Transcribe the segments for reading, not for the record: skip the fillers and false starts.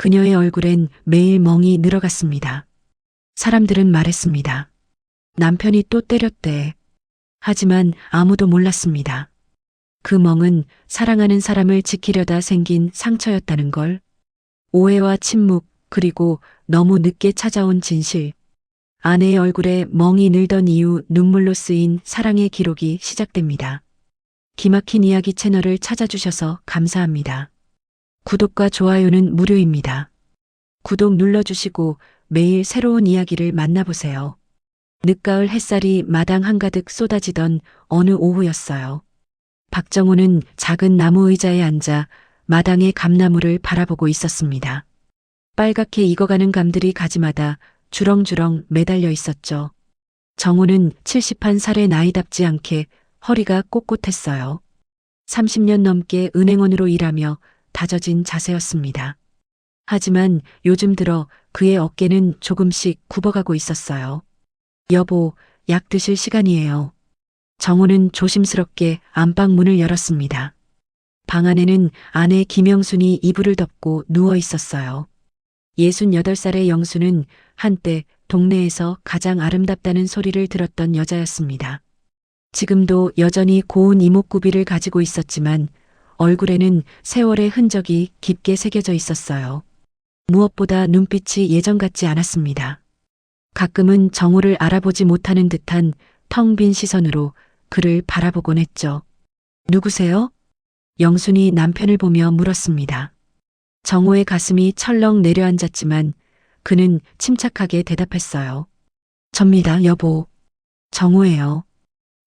그녀의 얼굴엔 매일 멍이 늘어갔습니다. 사람들은 말했습니다. 남편이 또 때렸대. 하지만 아무도 몰랐습니다. 그 멍은 사랑하는 사람을 지키려다 생긴 상처였다는 걸. 오해와 침묵, 그리고 너무 늦게 찾아온 진실. 아내의 얼굴에 멍이 늘던 이후 눈물로 쓰인 사랑의 기록이 시작됩니다. 기막힌 이야기 채널을 찾아주셔서 감사합니다. 구독과 좋아요는 무료입니다. 구독 눌러주시고 매일 새로운 이야기를 만나보세요. 늦가을 햇살이 마당 한가득 쏟아지던 어느 오후였어요. 박정호는 작은 나무 의자에 앉아 마당의 감나무를 바라보고 있었습니다. 빨갛게 익어가는 감들이 가지마다 주렁주렁 매달려 있었죠. 정호는 70한 살의 나이답지 않게 허리가 꼿꼿했어요. 30년 넘게 은행원으로 일하며 다져진 자세였습니다. 하지만 요즘 들어 그의 어깨는 조금씩 굽어가고 있었어요. 여보, 약 드실 시간이에요. 정호는 조심스럽게 안방 문을 열었습니다. 방 안에는 아내 김영순이 이불을 덮고 누워 있었어요. 68살의 영순은 한때 동네에서 가장 아름답다는 소리를 들었던 여자였습니다. 지금도 여전히 고운 이목구비를 가지고 있었지만 얼굴에는 세월의 흔적이 깊게 새겨져 있었어요. 무엇보다 눈빛이 예전 같지 않았습니다. 가끔은 정호를 알아보지 못하는 듯한 텅 빈 시선으로 그를 바라보곤 했죠. 누구세요? 영순이 남편을 보며 물었습니다. 정호의 가슴이 철렁 내려앉았지만 그는 침착하게 대답했어요. 접니다, 여보. 정호예요.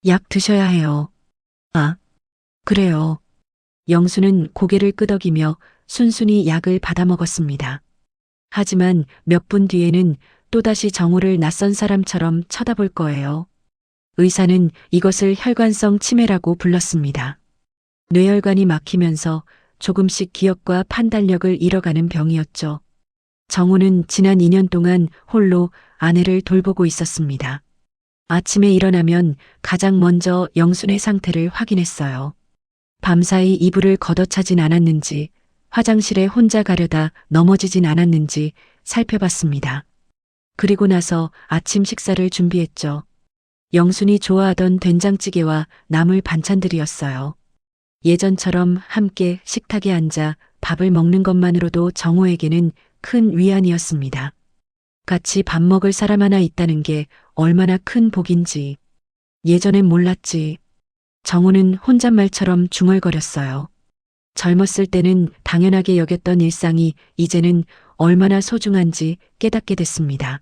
약 드셔야 해요. 아, 그래요. 영수는 고개를 끄덕이며 순순히 약을 받아 먹었습니다. 하지만 몇 분 뒤에는 또다시 정호를 낯선 사람처럼 쳐다볼 거예요. 의사는 이것을 혈관성 치매라고 불렀습니다. 뇌혈관이 막히면서 조금씩 기억과 판단력을 잃어가는 병이었죠. 정호는 지난 2년 동안 홀로 아내를 돌보고 있었습니다. 아침에 일어나면 가장 먼저 영순의 상태를 확인했어요. 밤사이 이불을 걷어차진 않았는지, 화장실에 혼자 가려다 넘어지진 않았는지 살펴봤습니다. 그리고 나서 아침 식사를 준비했죠. 영순이 좋아하던 된장찌개와 나물 반찬들이었어요. 예전처럼 함께 식탁에 앉아 밥을 먹는 것만으로도 정호에게는 큰 위안이었습니다. 같이 밥 먹을 사람 하나 있다는 게 얼마나 큰 복인지. 예전엔 몰랐지. 정호는 혼잣말처럼 중얼거렸어요. 젊었을 때는 당연하게 여겼던 일상이 이제는 얼마나 소중한지 깨닫게 됐습니다.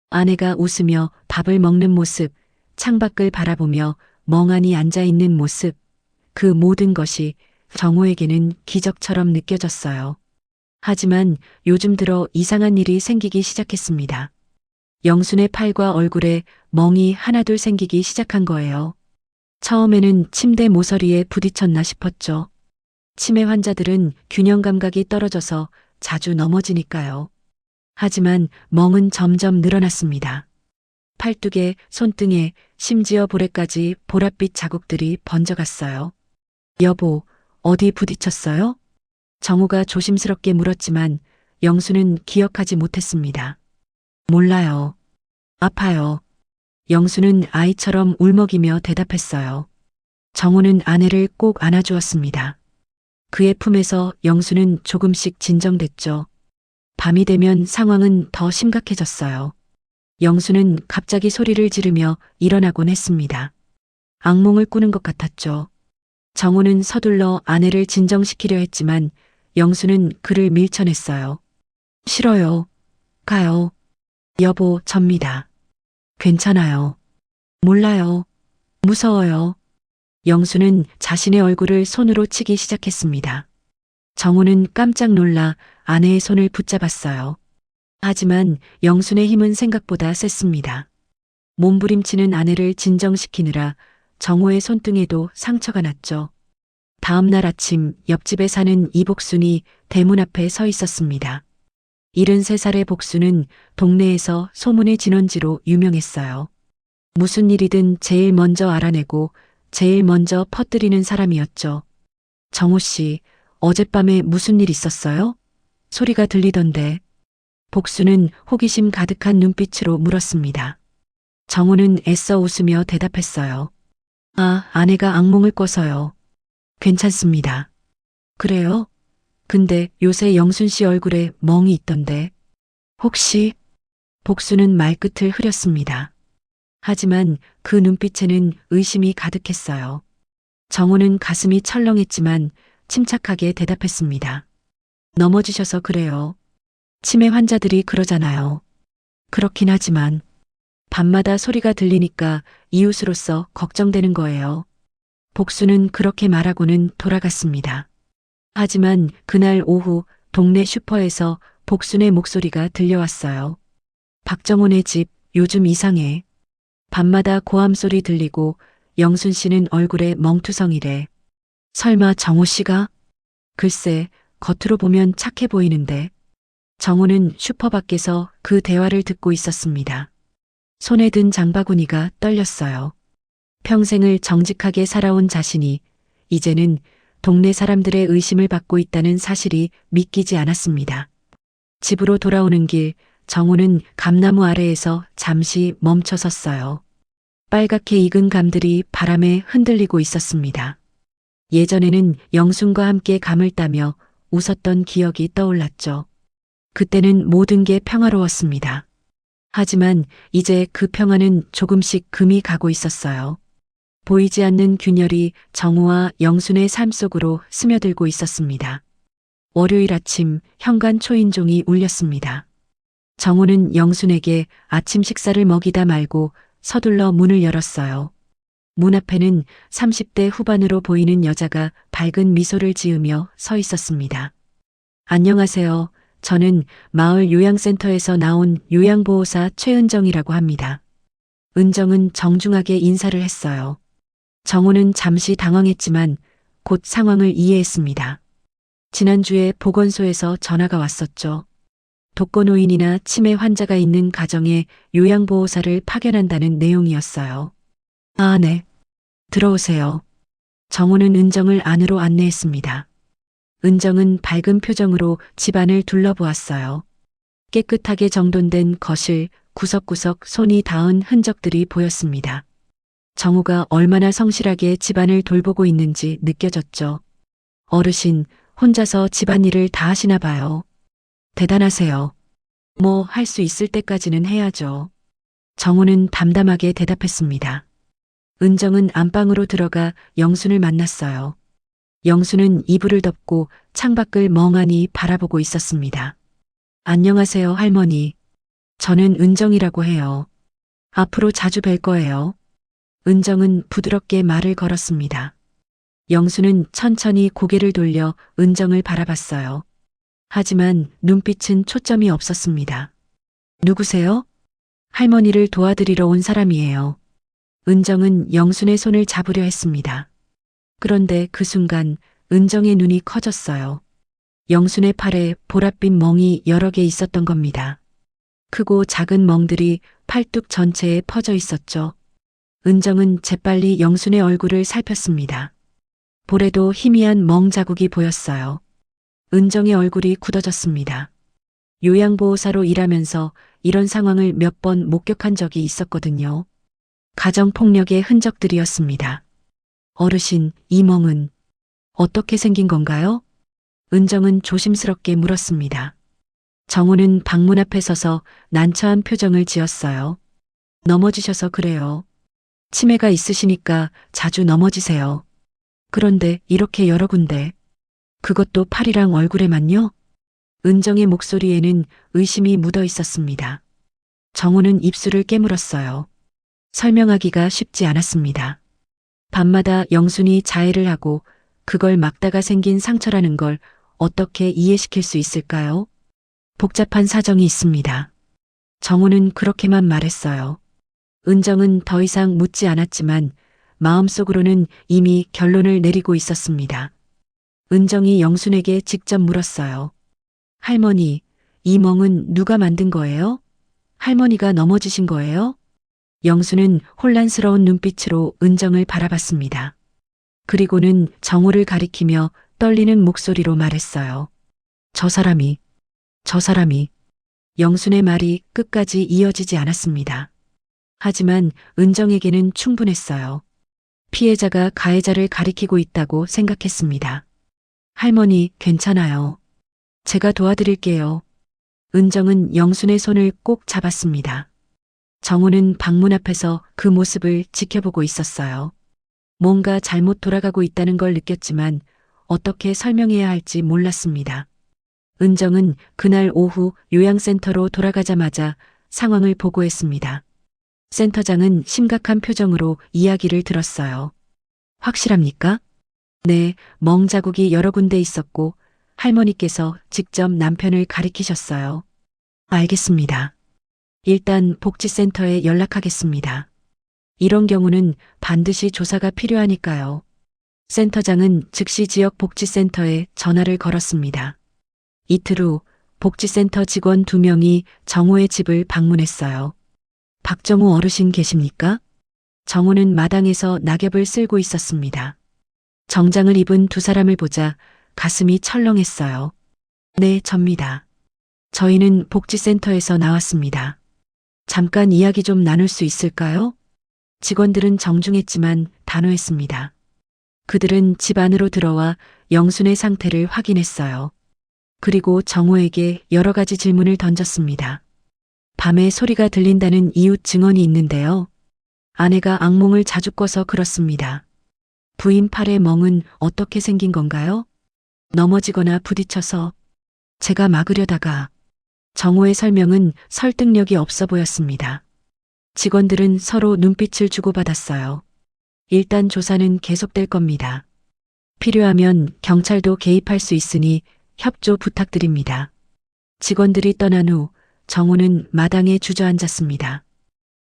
아내가 웃으며 밥을 먹는 모습, 창밖을 바라보며 멍하니 앉아있는 모습, 그 모든 것이 정호에게는 기적처럼 느껴졌어요. 하지만 요즘 들어 이상한 일이 생기기 시작했습니다. 영순의 팔과 얼굴에 멍이 하나둘 생기기 시작한 거예요. 처음에는 침대 모서리에 부딪혔나 싶었죠. 치매 환자들은 균형 감각이 떨어져서 자주 넘어지니까요. 하지만 멍은 점점 늘어났습니다. 팔뚝에, 손등에, 심지어 볼에까지 보랏빛 자국들이 번져갔어요. 여보, 어디 부딪혔어요? 정호가 조심스럽게 물었지만 영수는 기억하지 못했습니다. 몰라요. 아파요. 영수는 아이처럼 울먹이며 대답했어요. 정호는 아내를 꼭 안아주었습니다. 그의 품에서 영수는 조금씩 진정됐죠. 밤이 되면 상황은 더 심각해졌어요. 영수는 갑자기 소리를 지르며 일어나곤 했습니다. 악몽을 꾸는 것 같았죠. 정호는 서둘러 아내를 진정시키려 했지만 영수는 그를 밀쳐냈어요. 싫어요. 가요. 여보, 접니다. 괜찮아요. 몰라요. 무서워요. 영수는 자신의 얼굴을 손으로 치기 시작했습니다. 정호는 깜짝 놀라 아내의 손을 붙잡았어요. 하지만 영순의 힘은 생각보다 셌습니다. 몸부림치는 아내를 진정시키느라 정호의 손등에도 상처가 났죠. 다음 날 아침 옆집에 사는 이복순이 대문 앞에 서 있었습니다. 73살의 복순은 동네에서 소문의 진원지로 유명했어요. 무슨 일이든 제일 먼저 알아내고 제일 먼저 퍼뜨리는 사람이었죠. 정호 씨, 어젯밤에 무슨 일 있었어요? 소리가 들리던데. 복수는 호기심 가득한 눈빛으로 물었습니다. 정우는 애써 웃으며 대답했어요. 아, 아내가 악몽을 꿔서요. 괜찮습니다. 그래요? 근데 요새 영순 씨 얼굴에 멍이 있던데. 혹시? 복수는 말끝을 흐렸습니다. 하지만 그 눈빛에는 의심이 가득했어요. 정우는 가슴이 철렁했지만 침착하게 대답했습니다. 넘어지셔서 그래요. 치매 환자들이 그러잖아요. 그렇긴 하지만 밤마다 소리가 들리니까 이웃으로서 걱정되는 거예요. 복수는 그렇게 말하고는 돌아갔습니다. 하지만 그날 오후 동네 슈퍼에서 복순의 목소리가 들려왔어요. 박정훈의 집 요즘 이상해. 밤마다 고함 소리 들리고 영순 씨는 얼굴에 멍투성이래. 설마 정우 씨가? 글쎄, 겉으로 보면 착해 보이는데. 정우는 슈퍼 밖에서 그 대화를 듣고 있었습니다. 손에 든 장바구니가 떨렸어요. 평생을 정직하게 살아온 자신이 이제는 동네 사람들의 의심을 받고 있다는 사실이 믿기지 않았습니다. 집으로 돌아오는 길, 정우는 감나무 아래에서 잠시 멈춰 섰어요. 빨갛게 익은 감들이 바람에 흔들리고 있었습니다. 예전에는 영순과 함께 감을 따며 웃었던 기억이 떠올랐죠. 그때는 모든 게 평화로웠습니다. 하지만 이제 그 평화는 조금씩 금이 가고 있었어요. 보이지 않는 균열이 정우와 영순의 삶 속으로 스며들고 있었습니다. 월요일 아침 현관 초인종이 울렸습니다. 정우는 영순에게 아침 식사를 먹이다 말고 서둘러 문을 열었어요. 문 앞에는 30대 후반으로 보이는 여자가 밝은 미소를 지으며 서 있었습니다. 안녕하세요. 저는 마을 요양센터에서 나온 요양보호사 최은정이라고 합니다. 은정은 정중하게 인사를 했어요. 정우는 잠시 당황했지만 곧 상황을 이해했습니다. 지난주에 보건소에서 전화가 왔었죠. 독거노인이나 치매 환자가 있는 가정에 요양보호사를 파견한다는 내용이었어요. 아, 네. 들어오세요. 정우는 은정을 안으로 안내했습니다. 은정은 밝은 표정으로 집안을 둘러보았어요. 깨끗하게 정돈된 거실, 구석구석 손이 닿은 흔적들이 보였습니다. 정우가 얼마나 성실하게 집안을 돌보고 있는지 느껴졌죠. 어르신, 혼자서 집안일을 다 하시나 봐요. 대단하세요. 뭐 할 수 있을 때까지는 해야죠. 정우는 담담하게 대답했습니다. 은정은 안방으로 들어가 영순을 만났어요. 영순은 이불을 덮고 창밖을 멍하니 바라보고 있었습니다. 안녕하세요, 할머니. 저는 은정이라고 해요. 앞으로 자주 뵐 거예요. 은정은 부드럽게 말을 걸었습니다. 영순은 천천히 고개를 돌려 은정을 바라봤어요. 하지만 눈빛은 초점이 없었습니다. 누구세요? 할머니를 도와드리러 온 사람이에요. 은정은 영순의 손을 잡으려 했습니다. 그런데 그 순간 은정의 눈이 커졌어요. 영순의 팔에 보랏빛 멍이 여러 개 있었던 겁니다. 크고 작은 멍들이 팔뚝 전체에 퍼져 있었죠. 은정은 재빨리 영순의 얼굴을 살폈습니다. 볼에도 희미한 멍 자국이 보였어요. 은정의 얼굴이 굳어졌습니다. 요양보호사로 일하면서 이런 상황을 몇 번 목격한 적이 있었거든요. 가정폭력의 흔적들이었습니다. 어르신, 이 멍은 어떻게 생긴 건가요? 은정은 조심스럽게 물었습니다. 정우는 방문 앞에 서서 난처한 표정을 지었어요. 넘어지셔서 그래요. 치매가 있으시니까 자주 넘어지세요. 그런데 이렇게 여러 군데, 그것도 팔이랑 얼굴에만요? 은정의 목소리에는 의심이 묻어 있었습니다. 정우는 입술을 깨물었어요. 설명하기가 쉽지 않았습니다. 밤마다 영순이 자해를 하고 그걸 막다가 생긴 상처라는 걸 어떻게 이해시킬 수 있을까요? 복잡한 사정이 있습니다. 정우는 그렇게만 말했어요. 은정은 더 이상 묻지 않았지만 마음속으로는 이미 결론을 내리고 있었습니다. 은정이 영순에게 직접 물었어요. 할머니, 이 멍은 누가 만든 거예요? 할머니가 넘어지신 거예요? 영순은 혼란스러운 눈빛으로 은정을 바라봤습니다. 그리고는 정우를 가리키며 떨리는 목소리로 말했어요. 저 사람이 저 사람이. 영순의 말이 끝까지 이어지지 않았습니다. 하지만 은정에게는 충분했어요. 피해자가 가해자를 가리키고 있다고 생각했습니다. 할머니, 괜찮아요. 제가 도와드릴게요. 은정은 영순의 손을 꼭 잡았습니다. 정우는 방문 앞에서 그 모습을 지켜보고 있었어요. 뭔가 잘못 돌아가고 있다는 걸 느꼈지만 어떻게 설명해야 할지 몰랐습니다. 은정은 그날 오후 요양센터로 돌아가자마자 상황을 보고했습니다. 센터장은 심각한 표정으로 이야기를 들었어요. 확실합니까? 네, 멍자국이 여러 군데 있었고 할머니께서 직접 남편을 가리키셨어요. 알겠습니다. 일단 복지센터에 연락하겠습니다. 이런 경우는 반드시 조사가 필요하니까요. 센터장은 즉시 지역 복지센터에 전화를 걸었습니다. 이틀 후 복지센터 직원 2명이 정우의 집을 방문했어요. 박정우 어르신 계십니까? 정우는 마당에서 낙엽을 쓸고 있었습니다. 정장을 입은 두 사람을 보자 가슴이 철렁했어요. 네, 접니다. 저희는 복지센터에서 나왔습니다. 잠깐 이야기 좀 나눌 수 있을까요? 직원들은 정중했지만 단호했습니다. 그들은 집 안으로 들어와 영순의 상태를 확인했어요. 그리고 정우에게 여러 가지 질문을 던졌습니다. 밤에 소리가 들린다는 이웃 증언이 있는데요. 아내가 악몽을 자주 꿔서 그렇습니다. 부인 팔의 멍은 어떻게 생긴 건가요? 넘어지거나 부딪혀서. 제가 막으려다가. 정우의 설명은 설득력이 없어 보였습니다. 직원들은 서로 눈빛을 주고받았어요. 일단 조사는 계속될 겁니다. 필요하면 경찰도 개입할 수 있으니 협조 부탁드립니다. 직원들이 떠난 후 정우는 마당에 주저앉았습니다.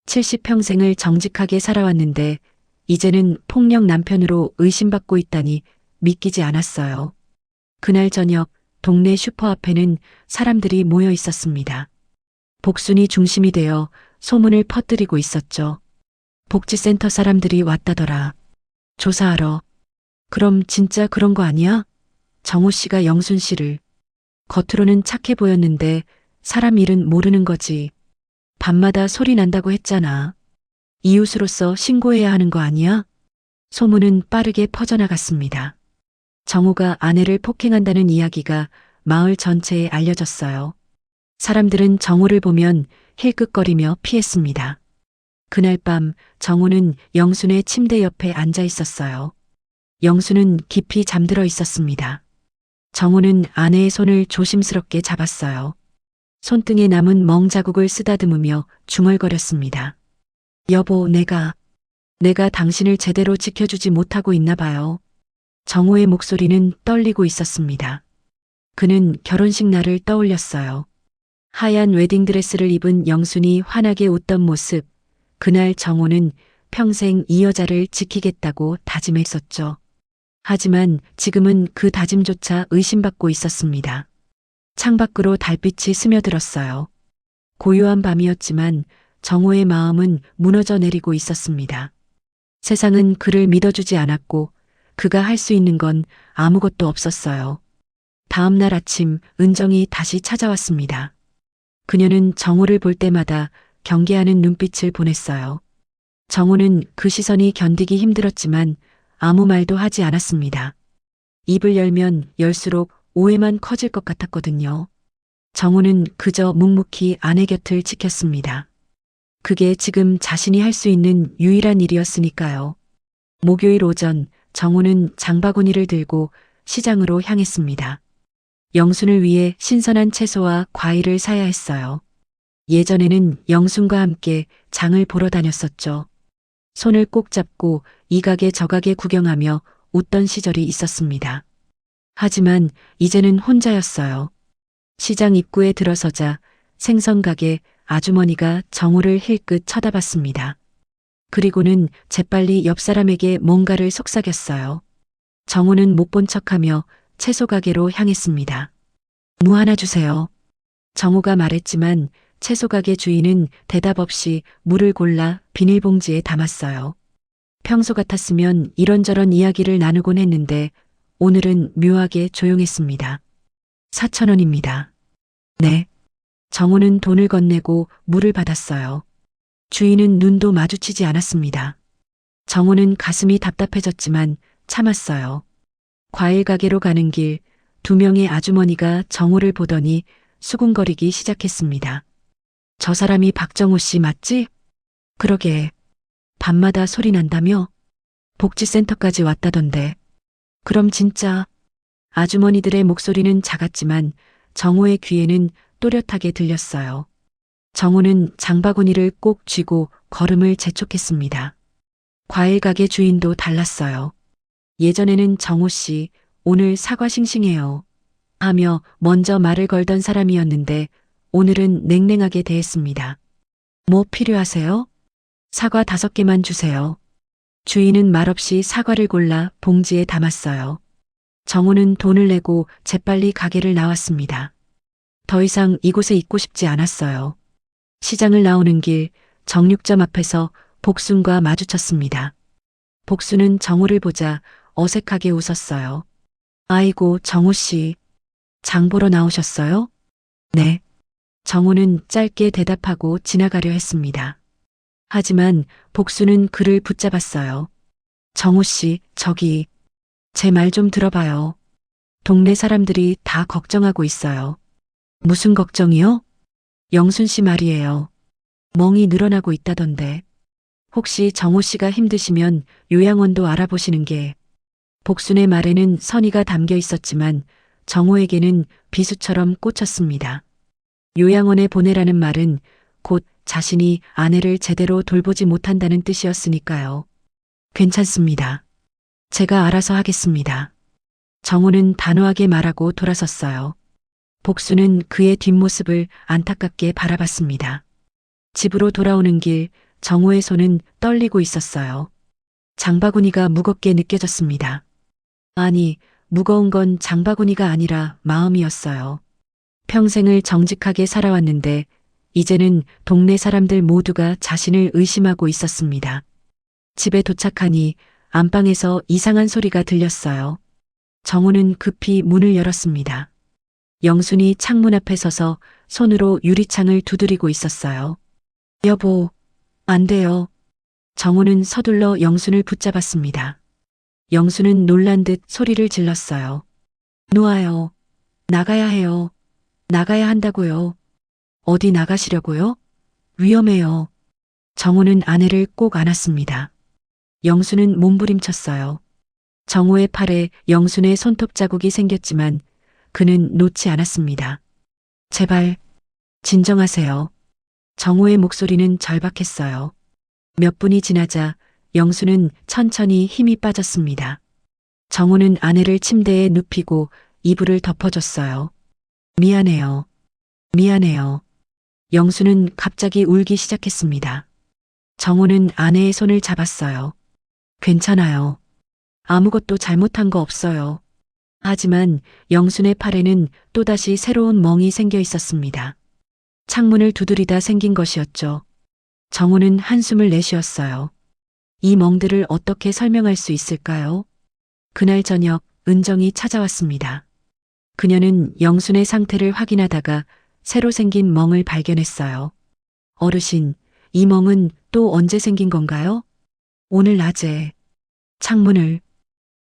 70평생을 정직하게 살아왔는데 이제는 폭력 남편으로 의심받고 있다니 믿기지 않았어요. 그날 저녁 동네 슈퍼 앞에는 사람들이 모여 있었습니다. 복순이 중심이 되어 소문을 퍼뜨리고 있었죠. 복지센터 사람들이 왔다더라. 조사하러. 그럼 진짜 그런 거 아니야? 정우 씨가 영순 씨를. 겉으로는 착해 보였는데 사람 일은 모르는 거지. 밤마다 소리 난다고 했잖아. 이웃으로서 신고해야 하는 거 아니야? 소문은 빠르게 퍼져나갔습니다. 정우가 아내를 폭행한다는 이야기가 마을 전체에 알려졌어요. 사람들은 정우를 보면 힐끗거리며 피했습니다. 그날 밤 정우는 영순의 침대 옆에 앉아 있었어요. 영순은 깊이 잠들어 있었습니다. 정우는 아내의 손을 조심스럽게 잡았어요. 손등에 남은 멍 자국을 쓰다듬으며 중얼거렸습니다. 여보, 내가 당신을 제대로 지켜주지 못하고 있나 봐요. 정우의 목소리는 떨리고 있었습니다. 그는 결혼식 날을 떠올렸어요. 하얀 웨딩드레스를 입은 영순이 환하게 웃던 모습. 그날 정우는 평생 이 여자를 지키겠다고 다짐했었죠. 하지만 지금은 그 다짐조차 의심받고 있었습니다. 창밖으로 달빛이 스며들었어요. 고요한 밤이었지만 정우의 마음은 무너져 내리고 있었습니다. 세상은 그를 믿어주지 않았고 그가 할 수 있는 건 아무것도 없었어요. 다음 날 아침 은정이 다시 찾아왔습니다. 그녀는 정우를 볼 때마다 경계하는 눈빛을 보냈어요. 정우는 그 시선이 견디기 힘들었지만 아무 말도 하지 않았습니다. 입을 열면 열수록 오해만 커질 것 같았거든요. 정우는 그저 묵묵히 아내 곁을 지켰습니다. 그게 지금 자신이 할 수 있는 유일한 일이었으니까요. 목요일 오전 정우는 장바구니를 들고 시장으로 향했습니다. 영순을 위해 신선한 채소와 과일을 사야 했어요. 예전에는 영순과 함께 장을 보러 다녔었죠. 손을 꼭 잡고 이 가게 저 가게 구경하며 웃던 시절이 있었습니다. 하지만 이제는 혼자였어요. 시장 입구에 들어서자 생선가게 아주머니가 정우를 힐끗 쳐다봤습니다. 그리고는 재빨리 옆 사람에게 뭔가를 속삭였어요. 정우는 못 본 척하며 채소 가게로 향했습니다. 무 하나 주세요. 정우가 말했지만 채소 가게 주인은 대답 없이 무를 골라 비닐봉지에 담았어요. 평소 같았으면 이런저런 이야기를 나누곤 했는데 오늘은 묘하게 조용했습니다. 4,000원입니다. 네. 정우는 돈을 건네고 물을 받았어요. 주인은 눈도 마주치지 않았습니다. 정우는 가슴이 답답해졌지만 참았어요. 과일 가게로 가는 길, 두 명의 아주머니가 정우를 보더니 수군거리기 시작했습니다. 저 사람이 박정우 씨 맞지? 그러게. 밤마다 소리 난다며? 복지센터까지 왔다던데. 그럼 진짜. 아주머니들의 목소리는 작았지만 정우의 귀에는 또렷하게 들렸어요. 정우는 장바구니를 꼭 쥐고 걸음을 재촉했습니다. 과일 가게 주인도 달랐어요. 예전에는 정우 씨, 오늘 사과 싱싱해요. 하며 먼저 말을 걸던 사람이었는데 오늘은 냉랭하게 대했습니다. 뭐 필요하세요? 사과 5개만 주세요. 주인은 말없이 사과를 골라 봉지에 담았어요. 정우는 돈을 내고 재빨리 가게를 나왔습니다. 더 이상 이곳에 있고 싶지 않았어요. 시장을 나오는 길 정육점 앞에서 복순과 마주쳤습니다. 복순은 정우를 보자 어색하게 웃었어요. 아이고, 정우 씨. 장 보러 나오셨어요? 네. 정우는 짧게 대답하고 지나가려 했습니다. 하지만 복순은 그를 붙잡았어요. 정우 씨, 저기, 제 말 좀 들어봐요. 동네 사람들이 다 걱정하고 있어요. 무슨 걱정이요? 영순 씨 말이에요. 멍이 늘어나고 있다던데. 혹시 정우 씨가 힘드시면 요양원도 알아보시는 게. 복순의 말에는 선의가 담겨 있었지만 정우에게는 비수처럼 꽂혔습니다. 요양원에 보내라는 말은 곧 자신이 아내를 제대로 돌보지 못한다는 뜻이었으니까요. 괜찮습니다. 제가 알아서 하겠습니다. 정우는 단호하게 말하고 돌아섰어요. 복수는 그의 뒷모습을 안타깝게 바라봤습니다. 집으로 돌아오는 길 정우의 손은 떨리고 있었어요. 장바구니가 무겁게 느껴졌습니다. 아니, 무거운 건 장바구니가 아니라 마음이었어요. 평생을 정직하게 살아왔는데 이제는 동네 사람들 모두가 자신을 의심하고 있었습니다. 집에 도착하니 안방에서 이상한 소리가 들렸어요. 정우는 급히 문을 열었습니다. 영순이 창문 앞에 서서 손으로 유리창을 두드리고 있었어요. 여보, 안 돼요. 정우는 서둘러 영순을 붙잡았습니다. 영순은 놀란 듯 소리를 질렀어요. 놓아요. 나가야 해요. 나가야 한다고요. 어디 나가시려고요? 위험해요. 정우는 아내를 꼭 안았습니다. 영순은 몸부림쳤어요. 정우의 팔에 영순의 손톱 자국이 생겼지만 그는 놓지 않았습니다. 제발, 진정하세요. 정우의 목소리는 절박했어요. 몇 분이 지나자 영순은 천천히 힘이 빠졌습니다. 정우는 아내를 침대에 눕히고 이불을 덮어줬어요. 미안해요. 미안해요. 영순은 갑자기 울기 시작했습니다. 정우는 아내의 손을 잡았어요. 괜찮아요. 아무것도 잘못한 거 없어요. 하지만 영순의 팔에는 또다시 새로운 멍이 생겨 있었습니다. 창문을 두드리다 생긴 것이었죠. 정우는 한숨을 내쉬었어요. 이 멍들을 어떻게 설명할 수 있을까요? 그날 저녁 은정이 찾아왔습니다. 그녀는 영순의 상태를 확인하다가 새로 생긴 멍을 발견했어요. 어르신, 이 멍은 또 언제 생긴 건가요? 오늘 낮에. 창문을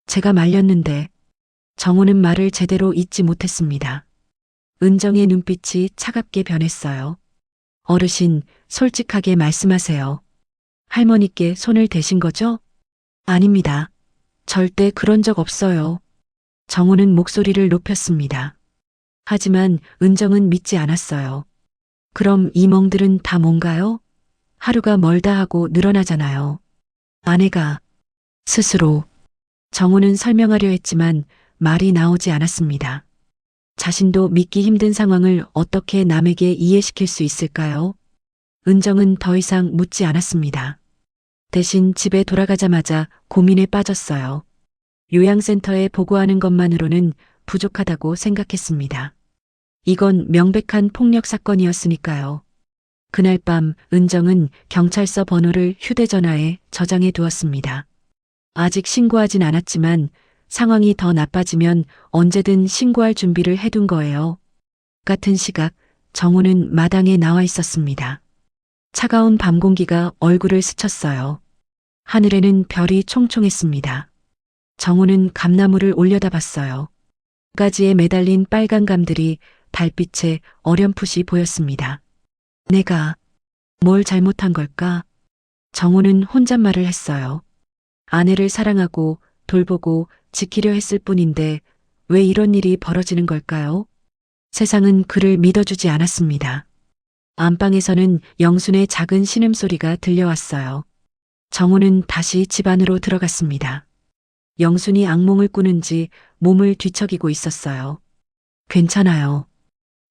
제가 말렸는데. 정우는 말을 제대로 잇지 못했습니다. 은정의 눈빛이 차갑게 변했어요. 어르신, 솔직하게 말씀하세요. 할머니께 손을 대신 거죠? 아닙니다. 절대 그런 적 없어요. 정우는 목소리를 높였습니다. 하지만 은정은 믿지 않았어요. 그럼 이 멍들은 다 뭔가요? 하루가 멀다 하고 늘어나잖아요. 아내가 스스로. 정우는 설명하려 했지만 말이 나오지 않았습니다. 자신도 믿기 힘든 상황을 어떻게 남에게 이해시킬 수 있을까요? 은정은 더 이상 묻지 않았습니다. 대신 집에 돌아가자마자 고민에 빠졌어요. 요양센터에 보고하는 것만으로는 부족하다고 생각했습니다. 이건 명백한 폭력 사건이었으니까요. 그날 밤 은정은 경찰서 번호를 휴대전화에 저장해 두었습니다. 아직 신고하진 않았지만 상황이 더 나빠지면 언제든 신고할 준비를 해둔 거예요. 같은 시각 정우는 마당에 나와 있었습니다. 차가운 밤 공기가 얼굴을 스쳤어요. 하늘에는 별이 총총했습니다. 정우는 감나무를 올려다봤어요. 가지에 매달린 빨간 감들이 달빛에 어렴풋이 보였습니다. 내가 뭘 잘못한 걸까? 정우는 혼잣말을 했어요. 아내를 사랑하고 돌보고 지키려 했을 뿐인데 왜 이런 일이 벌어지는 걸까요? 세상은 그를 믿어주지 않았습니다. 안방에서는 영순의 작은 신음소리가 들려왔어요. 정우는 다시 집 안으로 들어갔습니다. 영순이 악몽을 꾸는지 몸을 뒤척이고 있었어요. 괜찮아요.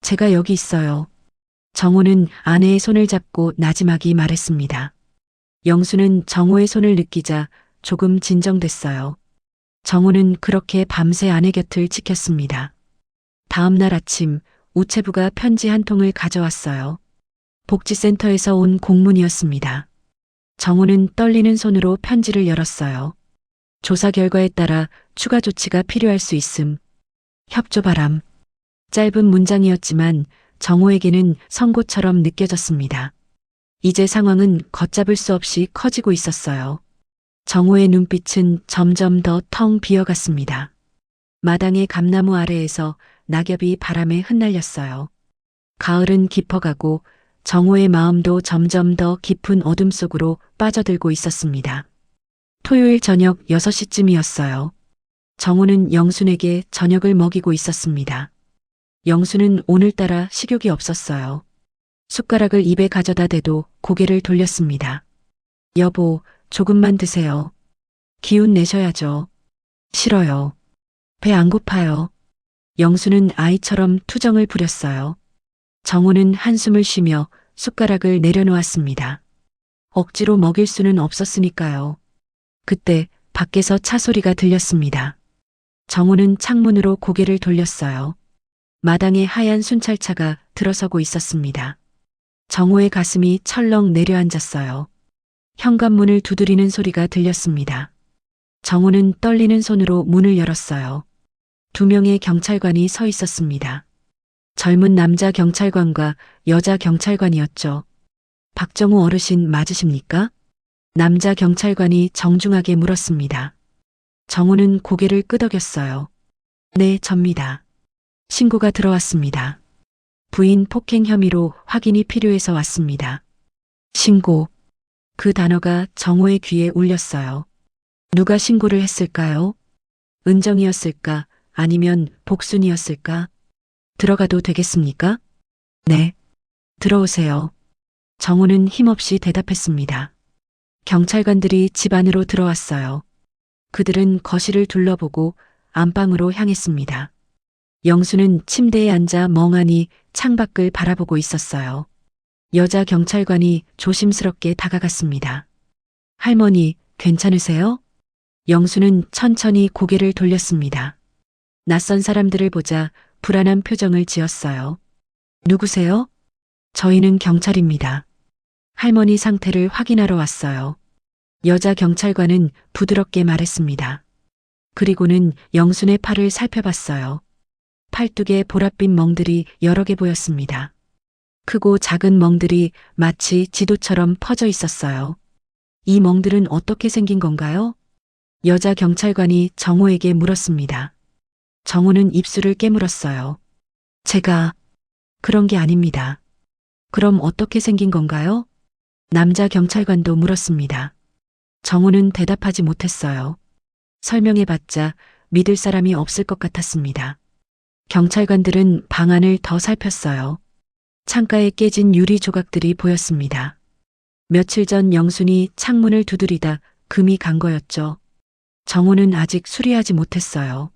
제가 여기 있어요. 정우는 아내의 손을 잡고 나지막이 말했습니다. 영수는 정우의 손을 느끼자 조금 진정됐어요. 정우는 그렇게 밤새 아내 곁을 지켰습니다. 다음 날 아침 우체부가 편지 한 통을 가져왔어요. 복지센터에서 온 공문이었습니다. 정우는 떨리는 손으로 편지를 열었어요. 조사 결과에 따라 추가 조치가 필요할 수 있음. 협조 바람. 짧은 문장이었지만 정우에게는 선고처럼 느껴졌습니다. 이제 상황은 걷잡을 수 없이 커지고 있었어요. 정우의 눈빛은 점점 더 텅 비어갔습니다. 마당의 감나무 아래에서 낙엽이 바람에 흩날렸어요. 가을은 깊어가고 정우의 마음도 점점 더 깊은 어둠 속으로 빠져들고 있었습니다. 토요일 저녁 6시쯤이었어요. 정우는 영순에게 저녁을 먹이고 있었습니다. 영순은 오늘따라 식욕이 없었어요. 숟가락을 입에 가져다 대도 고개를 돌렸습니다. 여보, 조금만 드세요. 기운 내셔야죠. 싫어요. 배 안 고파요. 영수는 아이처럼 투정을 부렸어요. 정우는 한숨을 쉬며 숟가락을 내려놓았습니다. 억지로 먹일 수는 없었으니까요. 그때 밖에서 차 소리가 들렸습니다. 정우는 창문으로 고개를 돌렸어요. 마당에 하얀 순찰차가 들어서고 있었습니다. 정우의 가슴이 철렁 내려앉았어요. 현관문을 두드리는 소리가 들렸습니다. 정우는 떨리는 손으로 문을 열었어요. 2명의 경찰관이 서 있었습니다. 젊은 남자 경찰관과 여자 경찰관이었죠. 박정우 어르신 맞으십니까? 남자 경찰관이 정중하게 물었습니다. 정우는 고개를 끄덕였어요. 네, 접니다. 신고가 들어왔습니다. 부인 폭행 혐의로 확인이 필요해서 왔습니다. 신고. 그 단어가 정우의 귀에 울렸어요. 누가 신고를 했을까요? 은정이었을까? 아니면 복순이었을까? 들어가도 되겠습니까? 네. 들어오세요. 정우는 힘없이 대답했습니다. 경찰관들이 집 안으로 들어왔어요. 그들은 거실을 둘러보고 안방으로 향했습니다. 영수는 침대에 앉아 멍하니 창밖을 바라보고 있었어요. 여자 경찰관이 조심스럽게 다가갔습니다. 할머니, 괜찮으세요? 영수는 천천히 고개를 돌렸습니다. 낯선 사람들을 보자 불안한 표정을 지었어요. 누구세요? 저희는 경찰입니다. 할머니 상태를 확인하러 왔어요. 여자 경찰관은 부드럽게 말했습니다. 그리고는 영순의 팔을 살펴봤어요. 팔뚝에 보랏빛 멍들이 여러 개 보였습니다. 크고 작은 멍들이 마치 지도처럼 퍼져 있었어요. 이 멍들은 어떻게 생긴 건가요? 여자 경찰관이 정우에게 물었습니다. 정우는 입술을 깨물었어요. 제가 그런 게 아닙니다. 그럼 어떻게 생긴 건가요? 남자 경찰관도 물었습니다. 정우는 대답하지 못했어요. 설명해봤자 믿을 사람이 없을 것 같았습니다. 경찰관들은 방 안을 더 살폈어요. 창가에 깨진 유리 조각들이 보였습니다. 며칠 전 영순이 창문을 두드리다 금이 간 거였죠. 정우는 아직 수리하지 못했어요.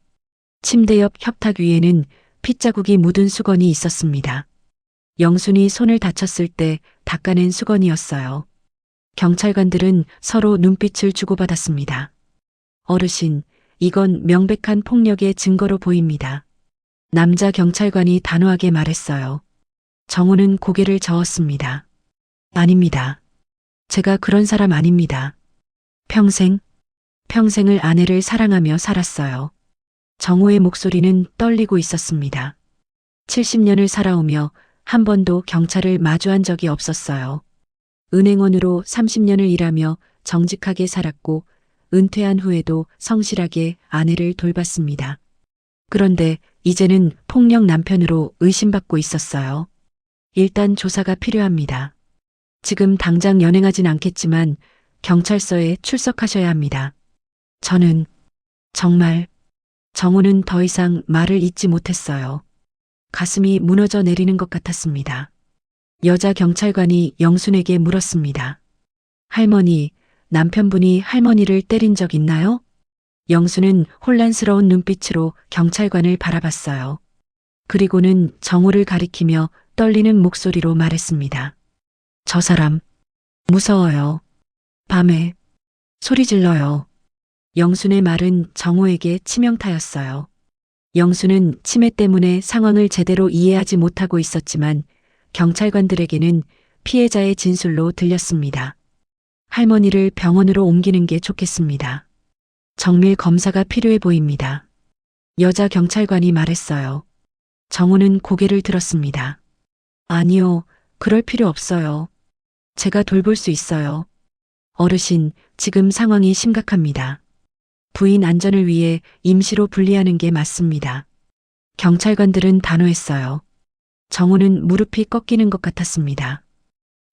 침대 옆 협탁 위에는 핏자국이 묻은 수건이 있었습니다. 영순이 손을 다쳤을 때 닦아낸 수건이었어요. 경찰관들은 서로 눈빛을 주고받았습니다. 어르신, 이건 명백한 폭력의 증거로 보입니다. 남자 경찰관이 단호하게 말했어요. 정우는 고개를 저었습니다. 아닙니다. 제가 그런 사람 아닙니다. 평생을 아내를 사랑하며 살았어요. 정우의 목소리는 떨리고 있었습니다. 70년을 살아오며 한 번도 경찰을 마주한 적이 없었어요. 은행원으로 30년을 일하며 정직하게 살았고 은퇴한 후에도 성실하게 아내를 돌봤습니다. 그런데 이제는 폭력 남편으로 의심받고 있었어요. 일단 조사가 필요합니다. 지금 당장 연행하진 않겠지만 경찰서에 출석하셔야 합니다. 저는 정말 정우는 더 이상 말을 잇지 못했어요. 가슴이 무너져 내리는 것 같았습니다. 여자 경찰관이 영순에게 물었습니다. 할머니, 남편분이 할머니를 때린 적 있나요? 영순은 혼란스러운 눈빛으로 경찰관을 바라봤어요. 그리고는 정우를 가리키며 떨리는 목소리로 말했습니다. 저 사람, 무서워요. 밤에 소리 질러요. 영순의 말은 정우에게 치명타였어요. 영순은 치매 때문에 상황을 제대로 이해하지 못하고 있었지만 경찰관들에게는 피해자의 진술로 들렸습니다. 할머니를 병원으로 옮기는 게 좋겠습니다. 정밀 검사가 필요해 보입니다. 여자 경찰관이 말했어요. 정우는 고개를 들었습니다. 아니요, 그럴 필요 없어요. 제가 돌볼 수 있어요. 어르신, 지금 상황이 심각합니다. 부인 안전을 위해 임시로 분리하는 게 맞습니다. 경찰관들은 단호했어요. 정우는 무릎이 꺾이는 것 같았습니다.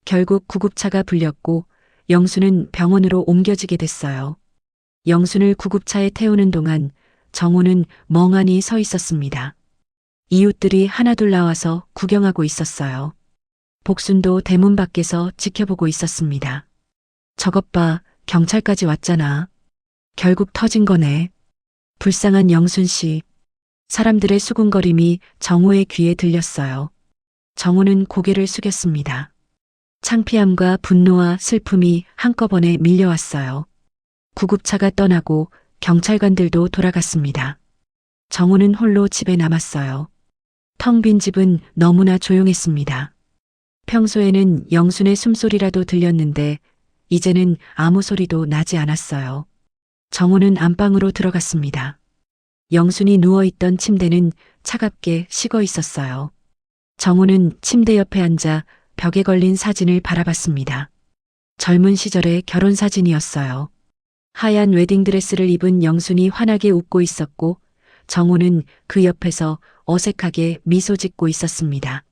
결국 구급차가 불렸고 영수는 병원으로 옮겨지게 됐어요. 영순을 구급차에 태우는 동안 정우는 멍하니 서 있었습니다. 이웃들이 하나둘 나와서 구경하고 있었어요. 복순도 대문 밖에서 지켜보고 있었습니다. 저것 봐, 경찰까지 왔잖아. 결국 터진 거네. 불쌍한 영순 씨. 사람들의 수군거림이 정우의 귀에 들렸어요. 정우는 고개를 숙였습니다. 창피함과 분노와 슬픔이 한꺼번에 밀려왔어요. 구급차가 떠나고 경찰관들도 돌아갔습니다. 정우는 홀로 집에 남았어요. 텅 빈 집은 너무나 조용했습니다. 평소에는 영순의 숨소리라도 들렸는데 이제는 아무 소리도 나지 않았어요. 정우는 안방으로 들어갔습니다. 영순이 누워있던 침대는 차갑게 식어 있었어요. 정우는 침대 옆에 앉아 벽에 걸린 사진을 바라봤습니다. 젊은 시절의 결혼 사진이었어요. 하얀 웨딩드레스를 입은 영순이 환하게 웃고 있었고 정우는 그 옆에서 어색하게 미소 짓고 있었습니다.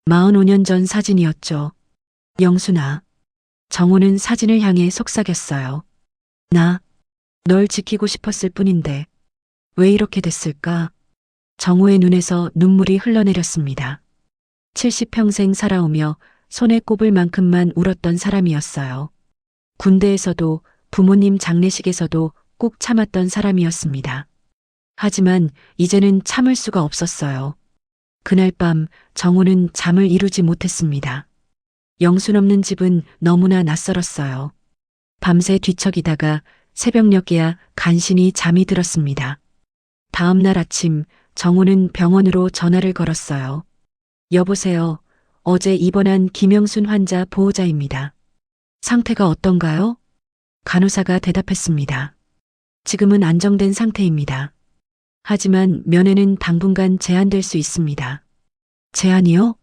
45년 전 사진이었죠. 영순아. 정우는 사진을 향해 속삭였어요. 나, 널 지키고 싶었을 뿐인데 왜 이렇게 됐을까? 정우의 눈에서 눈물이 흘러내렸습니다. 70평생 살아오며 손에 꼽을 만큼만 울었던 사람이었어요. 군대에서도 부모님 장례식에서도 꾹 참았던 사람이었습니다. 하지만 이제는 참을 수가 없었어요. 그날 밤 정우는 잠을 이루지 못했습니다. 영순 없는 집은 너무나 낯설었어요. 밤새 뒤척이다가 새벽녘에야 간신히 잠이 들었습니다. 다음 날 아침 정우는 병원으로 전화를 걸었어요. 여보세요. 어제 입원한 김영순 환자 보호자입니다. 상태가 어떤가요? 간호사가 대답했습니다. 지금은 안정된 상태입니다. 하지만 면회는 당분간 제한될 수 있습니다. 제한이요?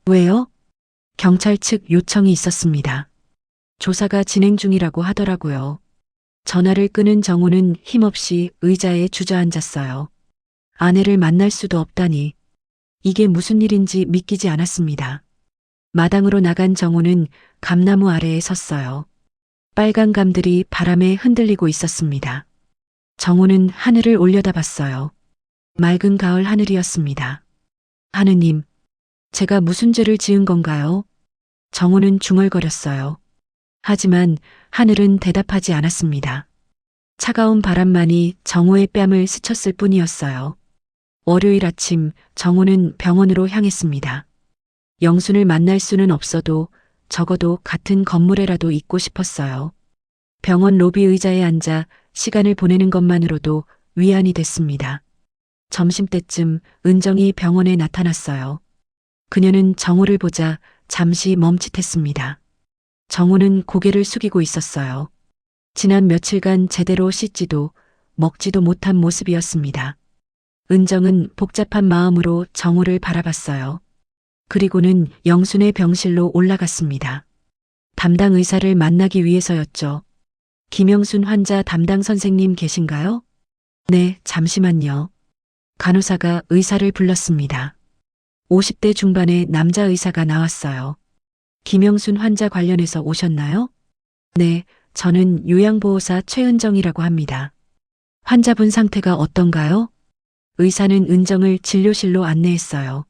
왜요? 경찰 측 요청이 있었습니다. 조사가 진행 중이라고 하더라고요. 전화를 끊은 정우는 힘없이 의자에 주저앉았어요. 아내를 만날 수도 없다니. 이게 무슨 일인지 믿기지 않았습니다. 마당으로 나간 정우는 감나무 아래에 섰어요. 빨간 감들이 바람에 흔들리고 있었습니다. 정우는 하늘을 올려다봤어요. 맑은 가을 하늘이었습니다. 하느님, 제가 무슨 죄를 지은 건가요? 정우는 중얼거렸어요. 하지만 하늘은 대답하지 않았습니다. 차가운 바람만이 정우의 뺨을 스쳤을 뿐이었어요. 월요일 아침 정우는 병원으로 향했습니다. 영순을 만날 수는 없어도 적어도 같은 건물에라도 있고 싶었어요. 병원 로비 의자에 앉아 시간을 보내는 것만으로도 위안이 됐습니다. 점심때쯤 은정이 병원에 나타났어요. 그녀는 정우를 보자 잠시 멈칫했습니다. 정우는 고개를 숙이고 있었어요. 지난 며칠간 제대로 씻지도 먹지도 못한 모습이었습니다. 은정은 복잡한 마음으로 정우를 바라봤어요. 그리고는 영순의 병실로 올라갔습니다. 담당 의사를 만나기 위해서였죠. 김영순 환자 담당 선생님 계신가요? 네, 잠시만요. 간호사가 의사를 불렀습니다. 50대 중반의 남자 의사가 나왔어요. 김영순 환자 관련해서 오셨나요? 네, 저는 요양보호사 최은정이라고 합니다. 환자분 상태가 어떤가요? 의사는 은정을 진료실로 안내했어요.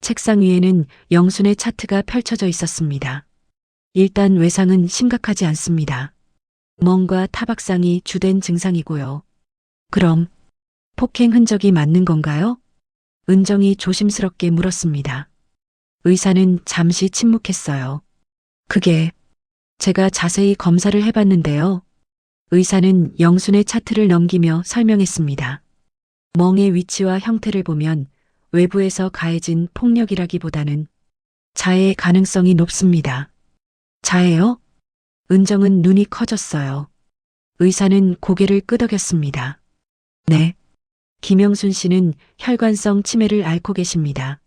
책상 위에는 영순의 차트가 펼쳐져 있었습니다. 일단 외상은 심각하지 않습니다. 멍과 타박상이 주된 증상이고요. 그럼 폭행 흔적이 맞는 건가요? 은정이 조심스럽게 물었습니다. 의사는 잠시 침묵했어요. 그게 제가 자세히 검사를 해봤는데요. 의사는 영순의 차트를 넘기며 설명했습니다. 멍의 위치와 형태를 보면 외부에서 가해진 폭력이라기보다는 자해의 가능성이 높습니다. 자해요? 은정은 눈이 커졌어요. 의사는 고개를 끄덕였습니다. 네. 김영순 씨는 혈관성 치매를 앓고 계십니다.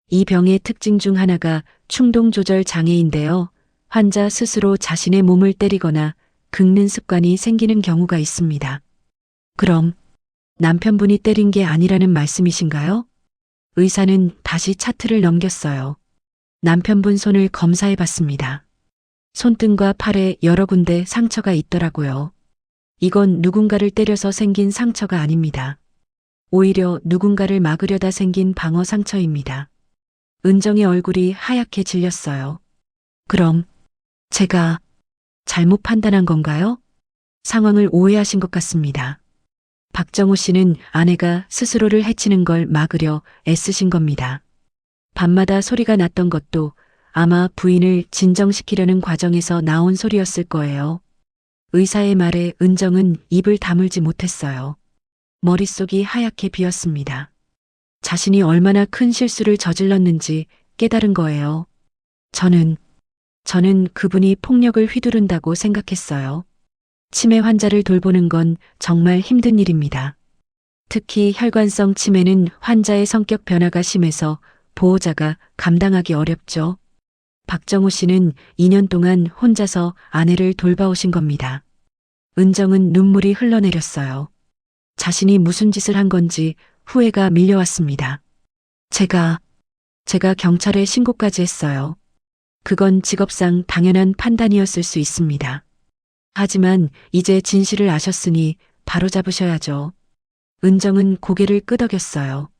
이 병의 특징 중 하나가 충동조절 장애인데요. 환자 스스로 자신의 몸을 때리거나 긁는 습관이 생기는 경우가 있습니다. 그럼 남편분이 때린 게 아니라는 말씀이신가요? 의사는 다시 차트를 넘겼어요. 남편분 손을 검사해 봤습니다. 손등과 팔에 여러 군데 상처가 있더라고요. 이건 누군가를 때려서 생긴 상처가 아닙니다. 오히려 누군가를 막으려다 생긴 방어 상처입니다. 은정의 얼굴이 하얗게 질렸어요. 그럼 제가 잘못 판단한 건가요? 상황을 오해하신 것 같습니다. 박정호 씨는 아내가 스스로를 해치는 걸 막으려 애쓰신 겁니다. 밤마다 소리가 났던 것도 아마 부인을 진정시키려는 과정에서 나온 소리였을 거예요. 의사의 말에 은정은 입을 다물지 못했어요. 머릿속이 하얗게 비었습니다. 자신이 얼마나 큰 실수를 저질렀는지 깨달은 거예요. 저는 그분이 폭력을 휘두른다고 생각했어요. 치매 환자를 돌보는 건 정말 힘든 일입니다. 특히 혈관성 치매는 환자의 성격 변화가 심해서 보호자가 감당하기 어렵죠. 박정호 씨는 2년 동안 혼자서 아내를 돌봐오신 겁니다. 은정은 눈물이 흘러내렸어요. 자신이 무슨 짓을 한 건지 후회가 밀려왔습니다. 제가 경찰에 신고까지 했어요. 그건 직업상 당연한 판단이었을 수 있습니다. 하지만 이제 진실을 아셨으니 바로잡으셔야죠. 은정은 고개를 끄덕였어요.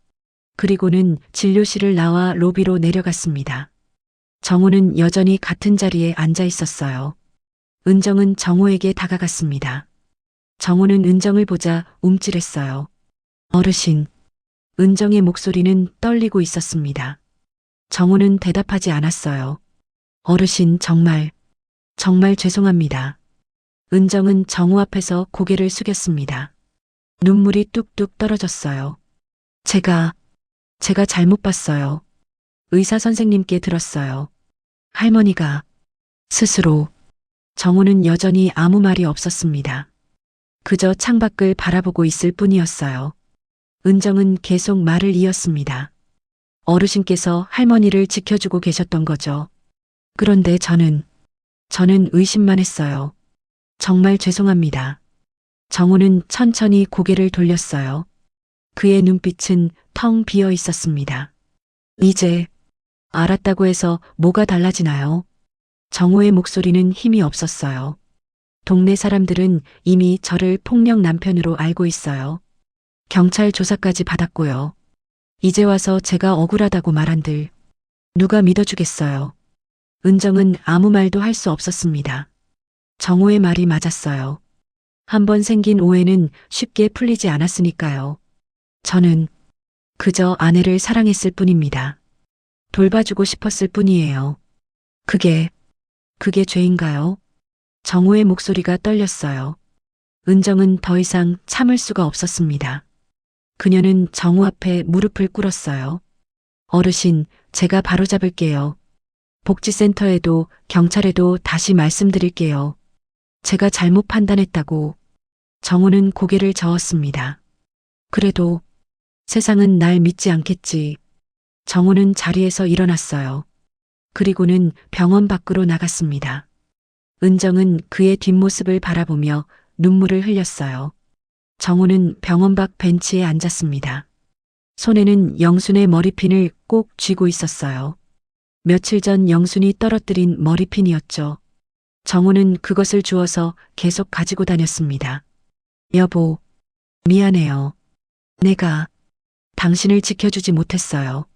그리고는 진료실을 나와 로비로 내려갔습니다. 정호는 여전히 같은 자리에 앉아 있었어요. 은정은 정호에게 다가갔습니다. 정호는 은정을 보자 움찔했어요. 어르신. 은정의 목소리는 떨리고 있었습니다. 정호는 대답하지 않았어요. 어르신 정말 죄송합니다. 은정은 정호 앞에서 고개를 숙였습니다. 눈물이 뚝뚝 떨어졌어요. 제가 잘못 봤어요. 의사 선생님께 들었어요. 할머니가 스스로. 정호는 여전히 아무 말이 없었습니다. 그저 창밖을 바라보고 있을 뿐이었어요. 은정은 계속 말을 이었습니다. 어르신께서 할머니를 지켜주고 계셨던 거죠. 그런데 저는 의심만 했어요. 정말 죄송합니다. 정호는 천천히 고개를 돌렸어요. 그의 눈빛은 텅 비어 있었습니다. 이제 알았다고 해서 뭐가 달라지나요? 정호의 목소리는 힘이 없었어요. 동네 사람들은 이미 저를 폭력 남편으로 알고 있어요. 경찰 조사까지 받았고요. 이제 와서 제가 억울하다고 말한들 누가 믿어주겠어요. 은정은 아무 말도 할 수 없었습니다. 정호의 말이 맞았어요. 한번 생긴 오해는 쉽게 풀리지 않았으니까요. 저는 그저 아내를 사랑했을 뿐입니다. 돌봐주고 싶었을 뿐이에요. 그게 죄인가요? 정호의 목소리가 떨렸어요. 은정은 더 이상 참을 수가 없었습니다. 그녀는 정호 앞에 무릎을 꿇었어요. 어르신, 제가 바로잡을게요. 복지센터에도 경찰에도 다시 말씀드릴게요. 제가 잘못 판단했다고. 정호는 고개를 저었습니다. 그래도 세상은 날 믿지 않겠지. 정우는 자리에서 일어났어요. 그리고는 병원 밖으로 나갔습니다. 은정은 그의 뒷모습을 바라보며 눈물을 흘렸어요. 정우는 병원 밖 벤치에 앉았습니다. 손에는 영순의 머리핀을 꼭 쥐고 있었어요. 며칠 전 영순이 떨어뜨린 머리핀이었죠. 정우는 그것을 주워서 계속 가지고 다녔습니다. 여보, 미안해요. 내가 당신을 지켜주지 못했어요.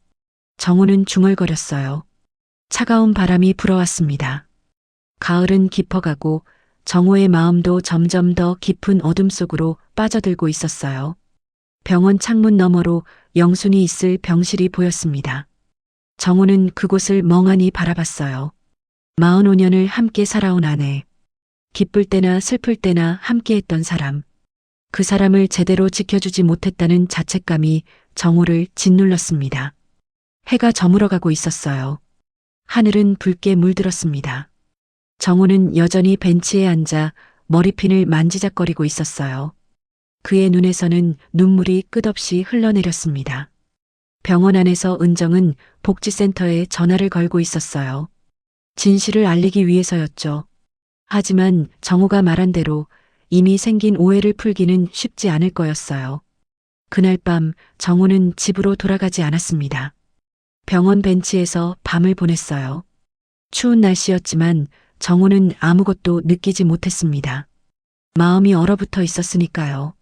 정우는 중얼거렸어요. 차가운 바람이 불어왔습니다. 가을은 깊어가고 정우의 마음도 점점 더 깊은 어둠 속으로 빠져들고 있었어요. 병원 창문 너머로 영순이 있을 병실이 보였습니다. 정우는 그곳을 멍하니 바라봤어요. 45년을 함께 살아온 아내. 기쁠 때나 슬플 때나 함께했던 사람. 그 사람을 제대로 지켜주지 못했다는 자책감이 정우를 짓눌렀습니다. 해가 저물어가고 있었어요. 하늘은 붉게 물들었습니다. 정우는 여전히 벤치에 앉아 머리핀을 만지작거리고 있었어요. 그의 눈에서는 눈물이 끝없이 흘러내렸습니다. 병원 안에서 은정은 복지센터에 전화를 걸고 있었어요. 진실을 알리기 위해서였죠. 하지만 정우가 말한 대로 이미 생긴 오해를 풀기는 쉽지 않을 거였어요. 그날 밤 정우는 집으로 돌아가지 않았습니다. 병원 벤치에서 밤을 보냈어요. 추운 날씨였지만 정우는 아무것도 느끼지 못했습니다. 마음이 얼어붙어 있었으니까요.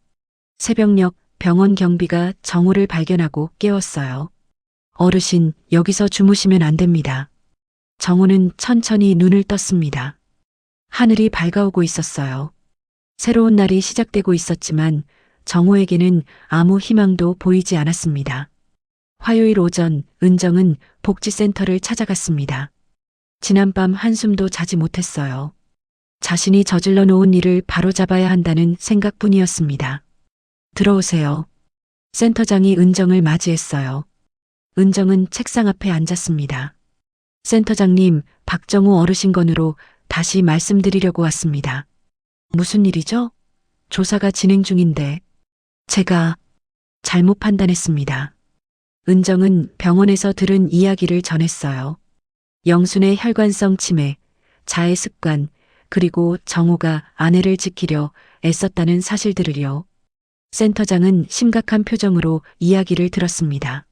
새벽녘 병원 경비가 정우를 발견하고 깨웠어요. 어르신, 여기서 주무시면 안 됩니다. 정우는 천천히 눈을 떴습니다. 하늘이 밝아오고 있었어요. 새로운 날이 시작되고 있었지만 정우에게는 아무 희망도 보이지 않았습니다. 화요일 오전 은정은 복지센터를 찾아갔습니다. 지난밤 한숨도 자지 못했어요. 자신이 저질러 놓은 일을 바로잡아야 한다는 생각뿐이었습니다. 들어오세요. 센터장이 은정을 맞이했어요. 은정은 책상 앞에 앉았습니다. 센터장님, 박정우 어르신 건으로 다시 말씀드리려고 왔습니다. 무슨 일이죠? 조사가 진행 중인데 제가 잘못 판단했습니다. 은정은 병원에서 들은 이야기를 전했어요. 영순의 혈관성 치매, 자해 습관, 그리고 정우가 아내를 지키려 애썼다는 사실들을요. 센터장은 심각한 표정으로 이야기를 들었습니다.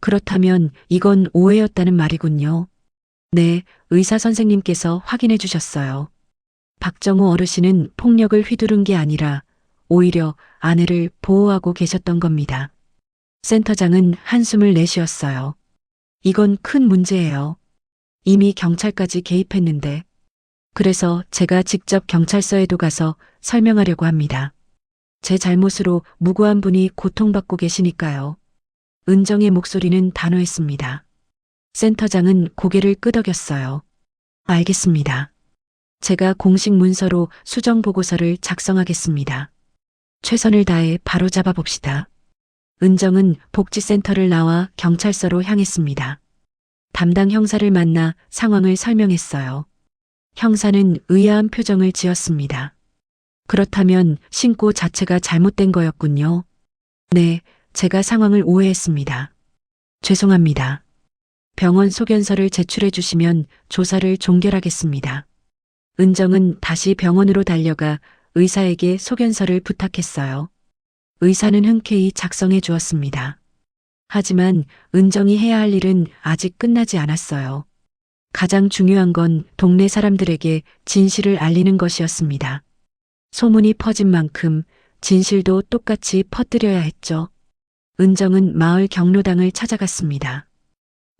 그렇다면 이건 오해였다는 말이군요. 네, 의사 선생님께서 확인해 주셨어요. 박정우 어르신은 폭력을 휘두른 게 아니라 오히려 아내를 보호하고 계셨던 겁니다. 센터장은 한숨을 내쉬었어요. 이건 큰 문제예요. 이미 경찰까지 개입했는데. 그래서 제가 직접 경찰서에도 가서 설명하려고 합니다. 제 잘못으로 무고한 분이 고통받고 계시니까요. 은정의 목소리는 단호했습니다. 센터장은 고개를 끄덕였어요. 알겠습니다. 제가 공식 문서로 수정 보고서를 작성하겠습니다. 최선을 다해 바로잡아 봅시다. 은정은 복지센터를 나와 경찰서로 향했습니다. 담당 형사를 만나 상황을 설명했어요. 형사는 의아한 표정을 지었습니다. 그렇다면 신고 자체가 잘못된 거였군요. 네, 제가 상황을 오해했습니다. 죄송합니다. 병원 소견서를 제출해 주시면 조사를 종결하겠습니다. 은정은 다시 병원으로 달려가 의사에게 소견서를 부탁했어요. 의사는 흔쾌히 작성해 주었습니다. 하지만 은정이 해야 할 일은 아직 끝나지 않았어요. 가장 중요한 건 동네 사람들에게 진실을 알리는 것이었습니다. 소문이 퍼진 만큼 진실도 똑같이 퍼뜨려야 했죠. 은정은 마을 경로당을 찾아갔습니다.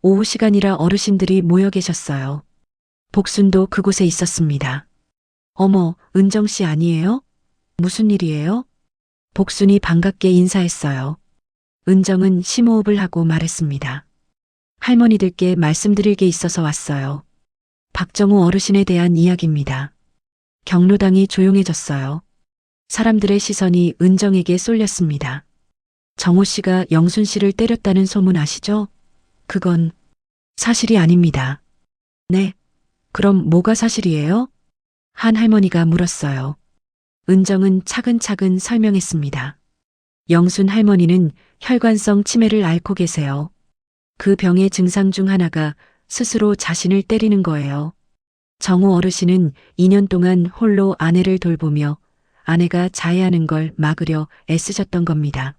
오후 시간이라 어르신들이 모여 계셨어요. 복순도 그곳에 있었습니다. 어머, 은정 씨 아니에요? 무슨 일이에요? 복순이 반갑게 인사했어요. 은정은 심호흡을 하고 말했습니다. 할머니들께 말씀드릴 게 있어서 왔어요. 박정우 어르신에 대한 이야기입니다. 경로당이 조용해졌어요. 사람들의 시선이 은정에게 쏠렸습니다. 정우 씨가 영순 씨를 때렸다는 소문 아시죠? 그건 사실이 아닙니다. 네, 그럼 뭐가 사실이에요? 한 할머니가 물었어요. 은정은 차근차근 설명했습니다. 영순 할머니는 혈관성 치매를 앓고 계세요. 그 병의 증상 중 하나가 스스로 자신을 때리는 거예요. 정우 어르신은 2년 동안 홀로 아내를 돌보며 아내가 자해하는 걸 막으려 애쓰셨던 겁니다.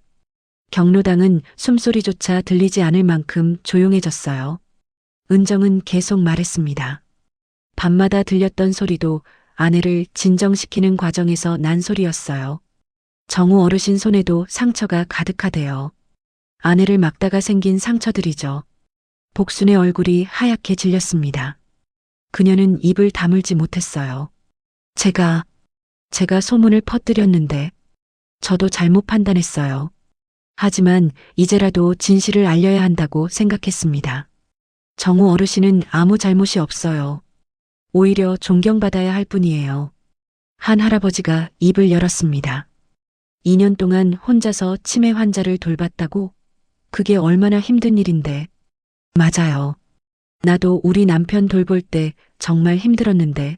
경로당은 숨소리조차 들리지 않을 만큼 조용해졌어요. 은정은 계속 말했습니다. 밤마다 들렸던 소리도 아내를 진정시키는 과정에서 난 소리였어요. 정우 어르신 손에도 상처가 가득하대요. 아내를 막다가 생긴 상처들이죠. 복순의 얼굴이 하얗게 질렸습니다. 그녀는 입을 다물지 못했어요. 제가 소문을 퍼뜨렸는데 저도 잘못 판단했어요. 하지만 이제라도 진실을 알려야 한다고 생각했습니다. 정우 어르신은 아무 잘못이 없어요. 오히려 존경받아야 할 뿐이에요. 한 할아버지가 입을 열었습니다. 2년 동안 혼자서 치매 환자를 돌봤다고? 그게 얼마나 힘든 일인데. 맞아요. 나도 우리 남편 돌볼 때 정말 힘들었는데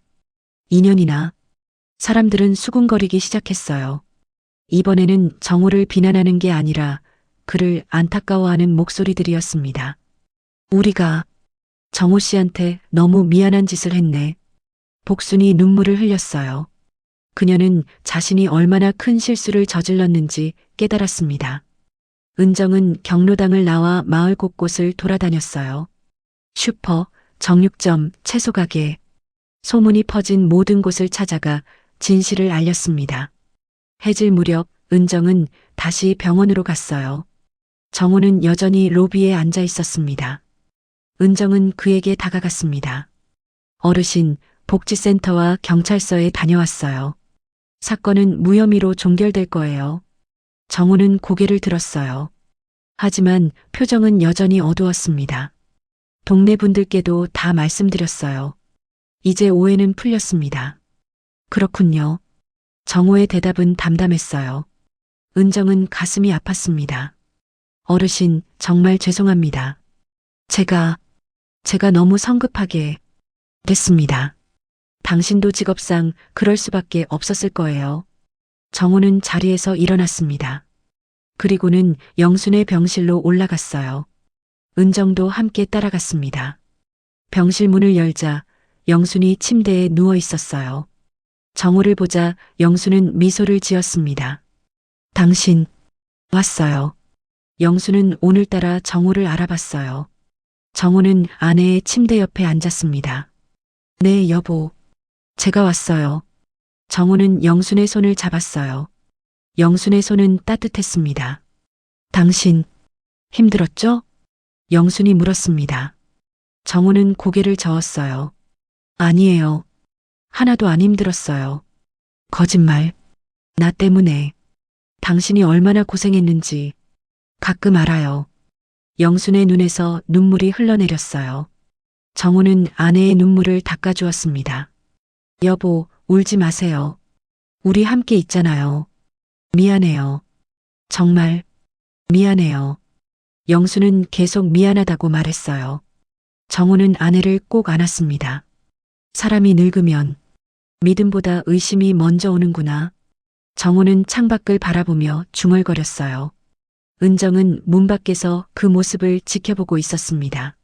2년이나 사람들은 수군거리기 시작했어요. 이번에는 정우를 비난하는 게 아니라 그를 안타까워하는 목소리들이었습니다. 우리가 정우 씨한테 너무 미안한 짓을 했네. 복순이 눈물을 흘렸어요. 그녀는 자신이 얼마나 큰 실수를 저질렀는지 깨달았습니다. 은정은 경로당을 나와 마을 곳곳을 돌아다녔어요. 슈퍼, 정육점, 채소가게, 소문이 퍼진 모든 곳을 찾아가 진실을 알렸습니다. 해질 무렵 은정은 다시 병원으로 갔어요. 정우는 여전히 로비에 앉아 있었습니다. 은정은 그에게 다가갔습니다. 어르신, 복지센터와 경찰서에 다녀왔어요. 사건은 무혐의로 종결될 거예요. 정우는 고개를 들었어요. 하지만 표정은 여전히 어두웠습니다. 동네 분들께도 다 말씀드렸어요. 이제 오해는 풀렸습니다. 그렇군요. 정우의 대답은 담담했어요. 은정은 가슴이 아팠습니다. 어르신, 정말 죄송합니다. 제가 너무 성급하게 됐습니다. 당신도 직업상 그럴 수밖에 없었을 거예요. 정우는 자리에서 일어났습니다. 그리고는 영순의 병실로 올라갔어요. 은정도 함께 따라갔습니다. 병실 문을 열자 영순이 침대에 누워 있었어요. 정우를 보자 영순은 미소를 지었습니다. 당신 왔어요. 영순은 오늘따라 정우를 알아봤어요. 정우는 아내의 침대 옆에 앉았습니다. 네, 여보. 제가 왔어요. 정우는 영순의 손을 잡았어요. 영순의 손은 따뜻했습니다. 당신 힘들었죠? 영순이 물었습니다. 정우는 고개를 저었어요. 아니에요. 하나도 안 힘들었어요. 거짓말. 나 때문에. 당신이 얼마나 고생했는지 가끔 알아요. 영순의 눈에서 눈물이 흘러내렸어요. 정우는 아내의 눈물을 닦아주었습니다. 여보, 울지 마세요. 우리 함께 있잖아요. 미안해요. 정말 미안해요. 영수는 계속 미안하다고 말했어요. 정우는 아내를 꼭 안았습니다. 사람이 늙으면 믿음보다 의심이 먼저 오는구나. 정우는 창밖을 바라보며 중얼거렸어요. 은정은 문 밖에서 그 모습을 지켜보고 있었습니다.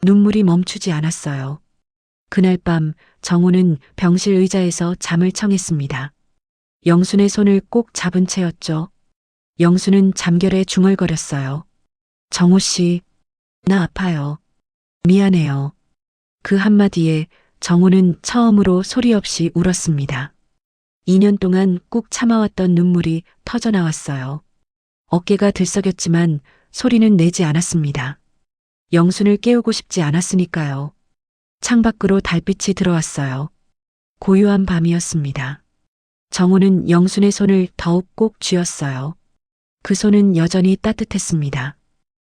눈물이 멈추지 않았어요. 그날 밤 정우는 병실 의자에서 잠을 청했습니다. 영순의 손을 꼭 잡은 채였죠. 영순은 잠결에 중얼거렸어요. 정우 씨, 나 아파요. 미안해요. 그 한마디에 정우는 처음으로 소리 없이 울었습니다. 2년 동안 꾹 참아왔던 눈물이 터져나왔어요. 어깨가 들썩였지만 소리는 내지 않았습니다. 영순을 깨우고 싶지 않았으니까요. 창밖으로 달빛이 들어왔어요. 고요한 밤이었습니다. 정우는 영순의 손을 더욱 꼭 쥐었어요. 그 손은 여전히 따뜻했습니다.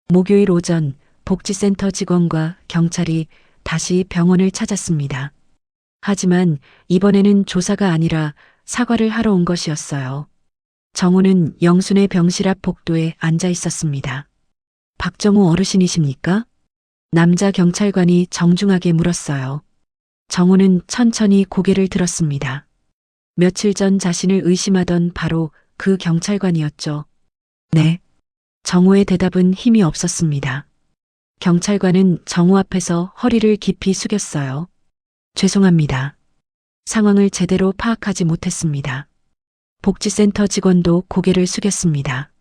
목요일 오전 복지센터 직원과 경찰이 다시 병원을 찾았습니다. 하지만 이번에는 조사가 아니라 사과를 하러 온 것이었어요. 정우는 영순의 병실 앞 복도에 앉아 있었습니다. 박정우 어르신이십니까? 남자 경찰관이 정중하게 물었어요. 정우는 천천히 고개를 들었습니다. 며칠 전 자신을 의심하던 바로 그 경찰관이었죠. 네. 정우의 대답은 힘이 없었습니다. 경찰관은 정우 앞에서 허리를 깊이 숙였어요. 죄송합니다. 상황을 제대로 파악하지 못했습니다. 복지센터 직원도 고개를 숙였습니다.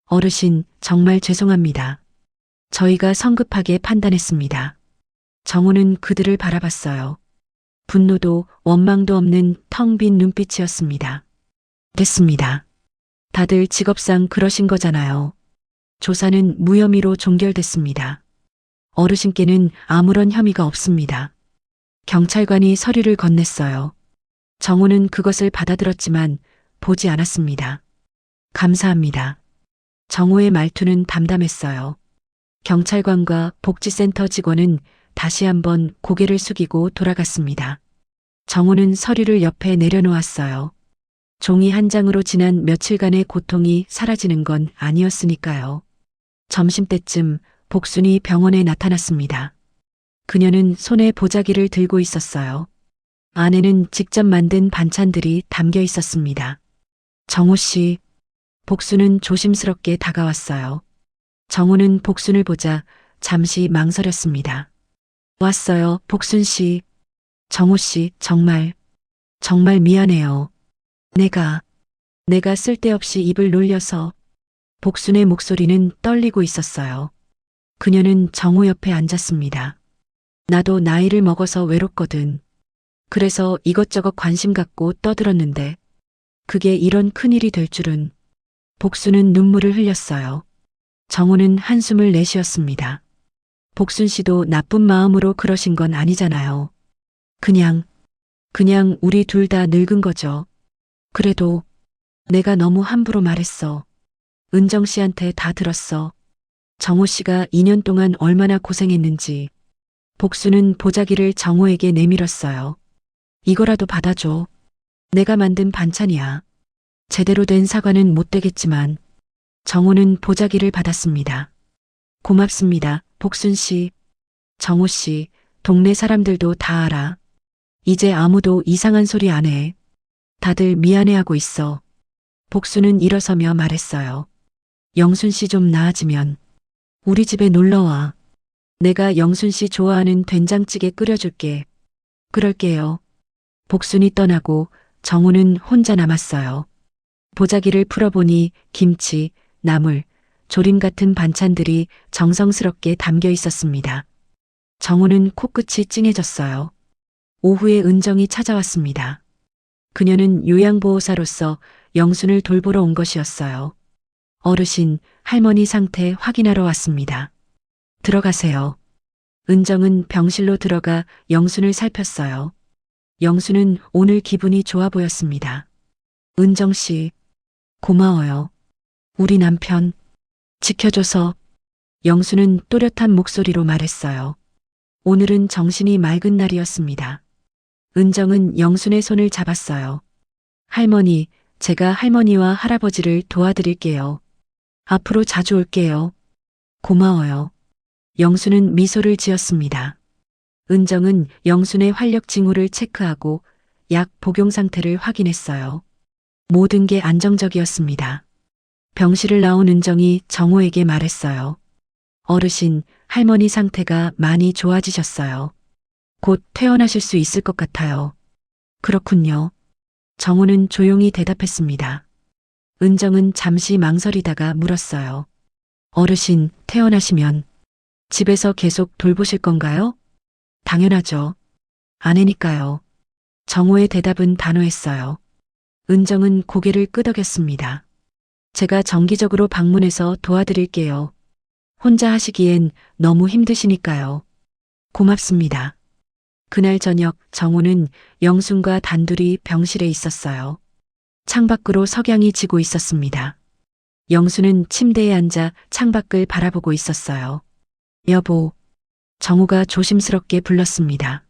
어르신, 정말 죄송합니다. 저희가 성급하게 판단했습니다. 정우는 그들을 바라봤어요. 분노도 원망도 없는 텅 빈 눈빛이었습니다. 됐습니다. 다들 직업상 그러신 거잖아요. 조사는 무혐의로 종결됐습니다. 어르신께는 아무런 혐의가 없습니다. 경찰관이 서류를 건넸어요. 정우는 그것을 받아들었지만 보지 않았습니다. 감사합니다. 정우의 말투는 담담했어요. 경찰관과 복지센터 직원은 다시 한번 고개를 숙이고 돌아갔습니다. 정우는 서류를 옆에 내려놓았어요. 종이 한 장으로 지난 며칠간의 고통이 사라지는 건 아니었으니까요. 점심때쯤 복순이 병원에 나타났습니다. 그녀는 손에 보자기를 들고 있었어요. 안에는 직접 만든 반찬들이 담겨 있었습니다. 정우 씨, 복순은 조심스럽게 다가왔어요. 정우는 복순을 보자 잠시 망설였습니다. 왔어요, 복순 씨. 정우 씨, 정말 미안해요. 내가 쓸데없이 입을 놀려서. 복순의 목소리는 떨리고 있었어요. 그녀는 정우 옆에 앉았습니다. 나도 나이를 먹어서 외롭거든. 그래서 이것저것 관심 갖고 떠들었는데 그게 이런 큰일이 될 줄은. 복순은 눈물을 흘렸어요. 정우는 한숨을 내쉬었습니다. 복순 씨도 나쁜 마음으로 그러신 건 아니잖아요. 그냥 우리 둘 다 늙은 거죠. 그래도 내가 너무 함부로 말했어. 은정 씨한테 다 들었어. 정우 씨가 2년 동안 얼마나 고생했는지. 복수는 보자기를 정우에게 내밀었어요. 이거라도 받아줘. 내가 만든 반찬이야. 제대로 된 사과는 못 되겠지만. 정우는 보자기를 받았습니다. 고맙습니다, 복순 씨. 정우 씨, 동네 사람들도 다 알아. 이제 아무도 이상한 소리 안 해. 다들 미안해하고 있어. 복수는 일어서며 말했어요. 영순 씨 좀 나아지면 우리 집에 놀러와. 내가 영순 씨 좋아하는 된장찌개 끓여줄게. 그럴게요. 복순이 떠나고 정우는 혼자 남았어요. 보자기를 풀어보니 김치, 나물, 조림 같은 반찬들이 정성스럽게 담겨 있었습니다. 정우는 코끝이 찡해졌어요. 오후에 은정이 찾아왔습니다. 그녀는 요양보호사로서 영순을 돌보러 온 것이었어요. 어르신, 할머니 상태 확인하러 왔습니다. 들어가세요. 은정은 병실로 들어가 영순을 살폈어요. 영순은 오늘 기분이 좋아 보였습니다. 은정 씨, 고마워요. 우리 남편, 지켜줘서. 영순은 또렷한 목소리로 말했어요. 오늘은 정신이 맑은 날이었습니다. 은정은 영순의 손을 잡았어요. 할머니, 제가 할머니와 할아버지를 도와드릴게요. 앞으로 자주 올게요. 고마워요. 영순은 미소를 지었습니다. 은정은 영순의 활력 징후를 체크하고 약 복용 상태를 확인했어요. 모든 게 안정적이었습니다. 병실을 나온 은정이 정우에게 말했어요. 어르신, 할머니 상태가 많이 좋아지셨어요. 곧 퇴원하실 수 있을 것 같아요. 그렇군요. 정우는 조용히 대답했습니다. 은정은 잠시 망설이다가 물었어요. 어르신, 퇴원하시면 집에서 계속 돌보실 건가요? 당연하죠. 아내니까요. 정우의 대답은 단호했어요. 은정은 고개를 끄덕였습니다. 제가 정기적으로 방문해서 도와드릴게요. 혼자 하시기엔 너무 힘드시니까요. 고맙습니다. 그날 저녁 정우는 영순과 단둘이 병실에 있었어요. 창밖으로 석양이 지고 있었습니다. 영순은 침대에 앉아 창밖을 바라보고 있었어요. 여보, 정우가 조심스럽게 불렀습니다.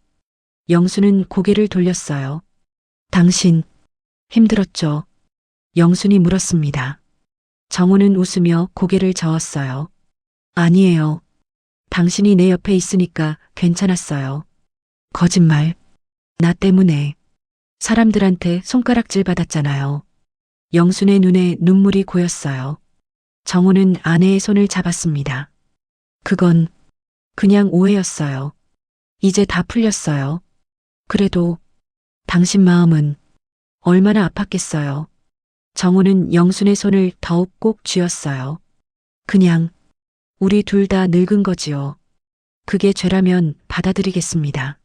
영순은 고개를 돌렸어요. 당신, 힘들었죠? 영순이 물었습니다. 정우는 웃으며 고개를 저었어요. 아니에요. 당신이 내 옆에 있으니까 괜찮았어요. 거짓말. 나 때문에. 사람들한테 손가락질 받았잖아요. 영순의 눈에 눈물이 고였어요. 정우는 아내의 손을 잡았습니다. 그건 그냥 오해였어요. 이제 다 풀렸어요. 그래도 당신 마음은 얼마나 아팠겠어요. 정우는 영순의 손을 더욱 꼭 쥐었어요. 그냥 우리 둘 다 늙은 거지요. 그게 죄라면 받아들이겠습니다.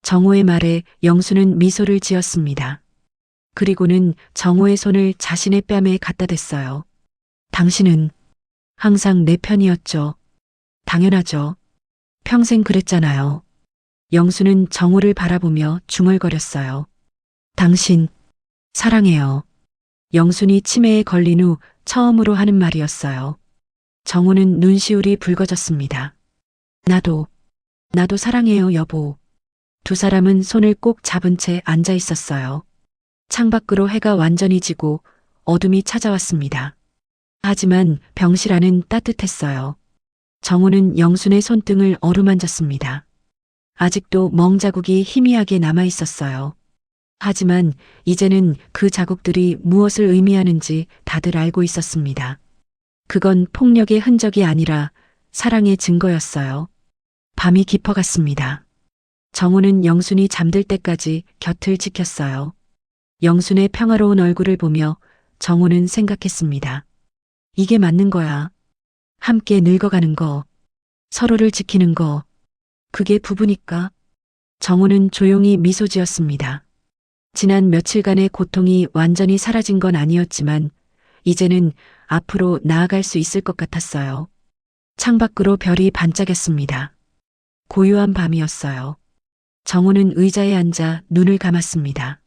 정호의 말에 영수는 미소를 지었습니다. 그리고는 정호의 손을 자신의 뺨에 갖다 댔어요. 당신은 항상 내 편이었죠. 당연하죠. 평생 그랬잖아요. 영수는 정호를 바라보며 중얼거렸어요. 당신 사랑해요. 영순이 치매에 걸린 후 처음으로 하는 말이었어요. 정호는 눈시울이 붉어졌습니다. 나도 사랑해요, 여보. 두 사람은 손을 꼭 잡은 채 앉아 있었어요. 창밖으로 해가 완전히 지고 어둠이 찾아왔습니다. 하지만 병실 안은 따뜻했어요. 정우는 영순의 손등을 어루만졌습니다. 아직도 멍 자국이 희미하게 남아 있었어요. 하지만 이제는 그 자국들이 무엇을 의미하는지 다들 알고 있었습니다. 그건 폭력의 흔적이 아니라 사랑의 증거였어요. 밤이 깊어갔습니다. 정우는 영순이 잠들 때까지 곁을 지켰어요. 영순의 평화로운 얼굴을 보며 정우는 생각했습니다. 이게 맞는 거야. 함께 늙어가는 거, 서로를 지키는 거, 그게 부부니까. 정우는 조용히 미소 지었습니다. 지난 며칠간의 고통이 완전히 사라진 건 아니었지만 이제는 앞으로 나아갈 수 있을 것 같았어요. 창밖으로 별이 반짝였습니다. 고요한 밤이었어요. 정우는 의자에 앉아 눈을 감았습니다.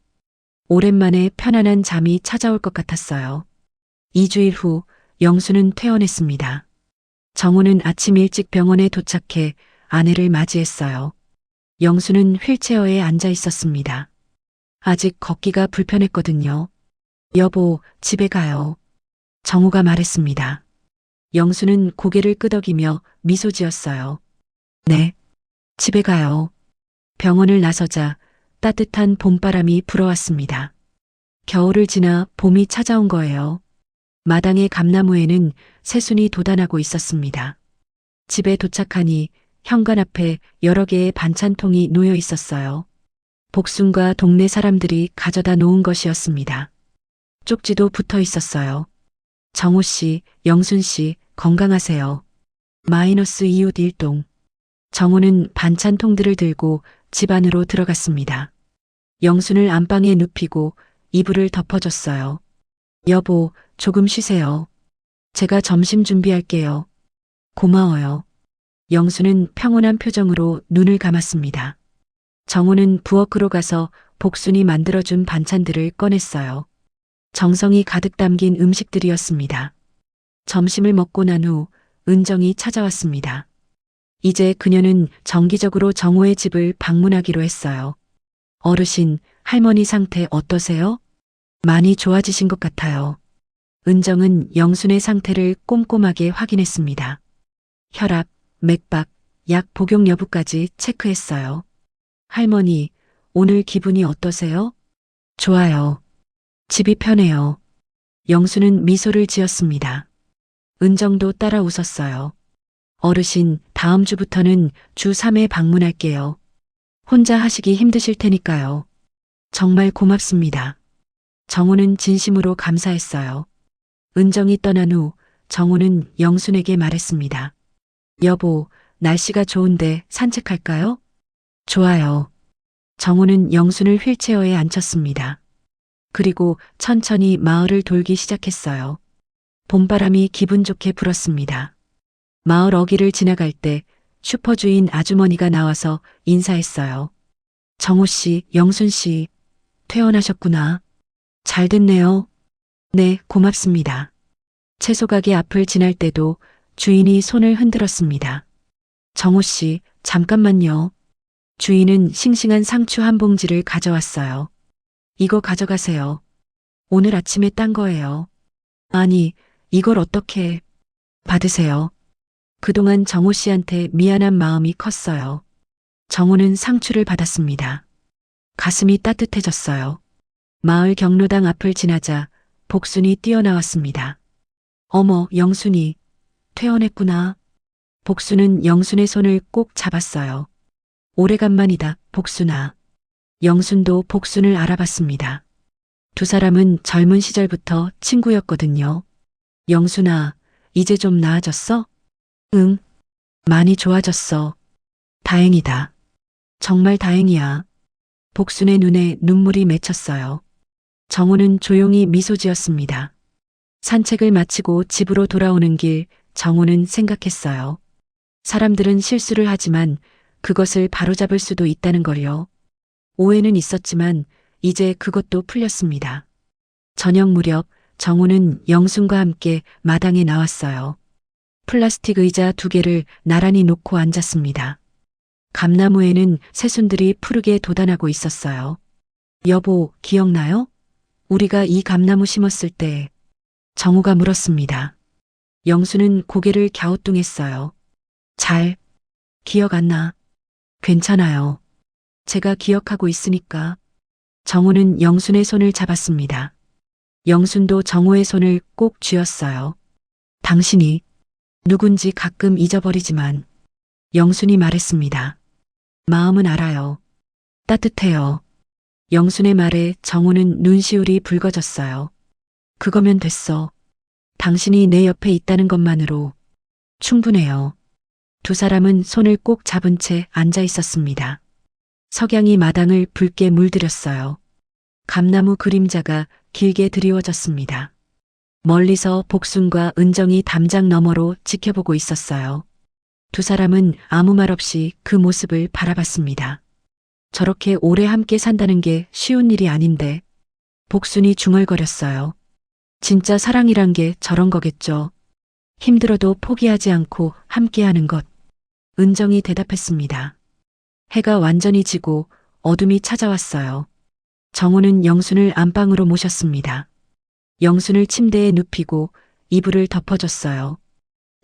오랜만에 편안한 잠이 찾아올 것 같았어요. 2주일 후 영수는 퇴원했습니다. 정우는 아침 일찍 병원에 도착해 아내를 맞이했어요. 영수는 휠체어에 앉아 있었습니다. 아직 걷기가 불편했거든요. 여보, 집에 가요. 정우가 말했습니다. 영수는 고개를 끄덕이며 미소 지었어요. 네, 집에 가요. 병원을 나서자 따뜻한 봄바람이 불어왔습니다. 겨울을 지나 봄이 찾아온 거예요. 마당의 감나무에는 새순이 돋아나고 있었습니다. 집에 도착하니 현관 앞에 여러 개의 반찬통이 놓여 있었어요. 복순과 동네 사람들이 가져다 놓은 것이었습니다. 쪽지도 붙어 있었어요. 정우 씨, 영순 씨, 건강하세요. 마이너스 이웃 일동. 정우는 반찬통들을 들고 집 안으로 들어갔습니다. 영순을 안방에 눕히고 이불을 덮어줬어요. 여보, 조금 쉬세요. 제가 점심 준비할게요. 고마워요. 영수는 평온한 표정으로 눈을 감았습니다. 정우는 부엌으로 가서 복순이 만들어준 반찬들을 꺼냈어요. 정성이 가득 담긴 음식들이었습니다. 점심을 먹고 난 후 은정이 찾아왔습니다. 이제 그녀는 정기적으로 정우의 집을 방문하기로 했어요. 어르신, 할머니 상태 어떠세요? 많이 좋아지신 것 같아요. 은정은 영순의 상태를 꼼꼼하게 확인했습니다. 혈압, 맥박, 약 복용 여부까지 체크했어요. 할머니, 오늘 기분이 어떠세요? 좋아요. 집이 편해요. 영수는 미소를 지었습니다. 은정도 따라 웃었어요. 어르신, 다음 주부터는 주 3회 방문할게요. 혼자 하시기 힘드실 테니까요. 정말 고맙습니다. 정우는 진심으로 감사했어요. 은정이 떠난 후 정우는 영순에게 말했습니다. 여보, 날씨가 좋은데 산책할까요? 좋아요. 정우는 영순을 휠체어에 앉혔습니다. 그리고 천천히 마을을 돌기 시작했어요. 봄바람이 기분 좋게 불었습니다. 마을 어귀를 지나갈 때 슈퍼주인 아주머니가 나와서 인사했어요. 정우 씨, 영순 씨, 퇴원하셨구나. 잘 됐네요. 네, 고맙습니다. 채소 가게 앞을 지날 때도 주인이 손을 흔들었습니다. 정우 씨, 잠깐만요. 주인은 싱싱한 상추 한 봉지를 가져왔어요. 이거 가져가세요. 오늘 아침에 딴 거예요. 아니, 이걸 어떻게 받으세요? 그동안 정우 씨한테 미안한 마음이 컸어요. 정우는 상추를 받았습니다. 가슴이 따뜻해졌어요. 마을 경로당 앞을 지나자 복순이 뛰어나왔습니다. 어머, 영순이 퇴원했구나. 복수는 영순의 손을 꼭 잡았어요. 오래간만이다, 복순아. 영순도 복순을 알아봤습니다. 두 사람은 젊은 시절부터 친구였거든요. 영순아, 이제 좀 나아졌어? 응, 많이 좋아졌어. 다행이다. 정말 다행이야. 복순의 눈에 눈물이 맺혔어요. 정우는 조용히 미소 지었습니다. 산책을 마치고 집으로 돌아오는 길, 정우는 생각했어요. 사람들은 실수를 하지만 그것을 바로잡을 수도 있다는 걸요. 오해는 있었지만 이제 그것도 풀렸습니다. 저녁 무렵 정우는 영순과 함께 마당에 나왔어요. 플라스틱 의자 2개를 나란히 놓고 앉았습니다. 감나무에는 새순들이 푸르게 돋아나고 있었어요. 여보, 기억나요? 우리가 이 감나무 심었을 때 정우가 물었습니다. 영수는 고개를 갸우뚱했어요. 잘 기억 안 나. 괜찮아요. 제가 기억하고 있으니까. 정우는 영순의 손을 잡았습니다. 영순도 정우의 손을 꼭 쥐었어요. 당신이 누군지 가끔 잊어버리지만 영순이 말했습니다. 마음은 알아요. 따뜻해요. 영순의 말에 정우는 눈시울이 붉어졌어요. 그거면 됐어. 당신이 내 옆에 있다는 것만으로 충분해요. 두 사람은 손을 꼭 잡은 채 앉아 있었습니다. 석양이 마당을 붉게 물들였어요. 감나무 그림자가 길게 드리워졌습니다. 멀리서 복순과 은정이 담장 너머로 지켜보고 있었어요. 두 사람은 아무 말 없이 그 모습을 바라봤습니다. 저렇게 오래 함께 산다는 게 쉬운 일이 아닌데. 복순이 중얼거렸어요. 진짜 사랑이란 게 저런 거겠죠. 힘들어도 포기하지 않고 함께하는 것. 은정이 대답했습니다. 해가 완전히 지고 어둠이 찾아왔어요. 정우는 영순을 안방으로 모셨습니다. 영순을 침대에 눕히고 이불을 덮어줬어요.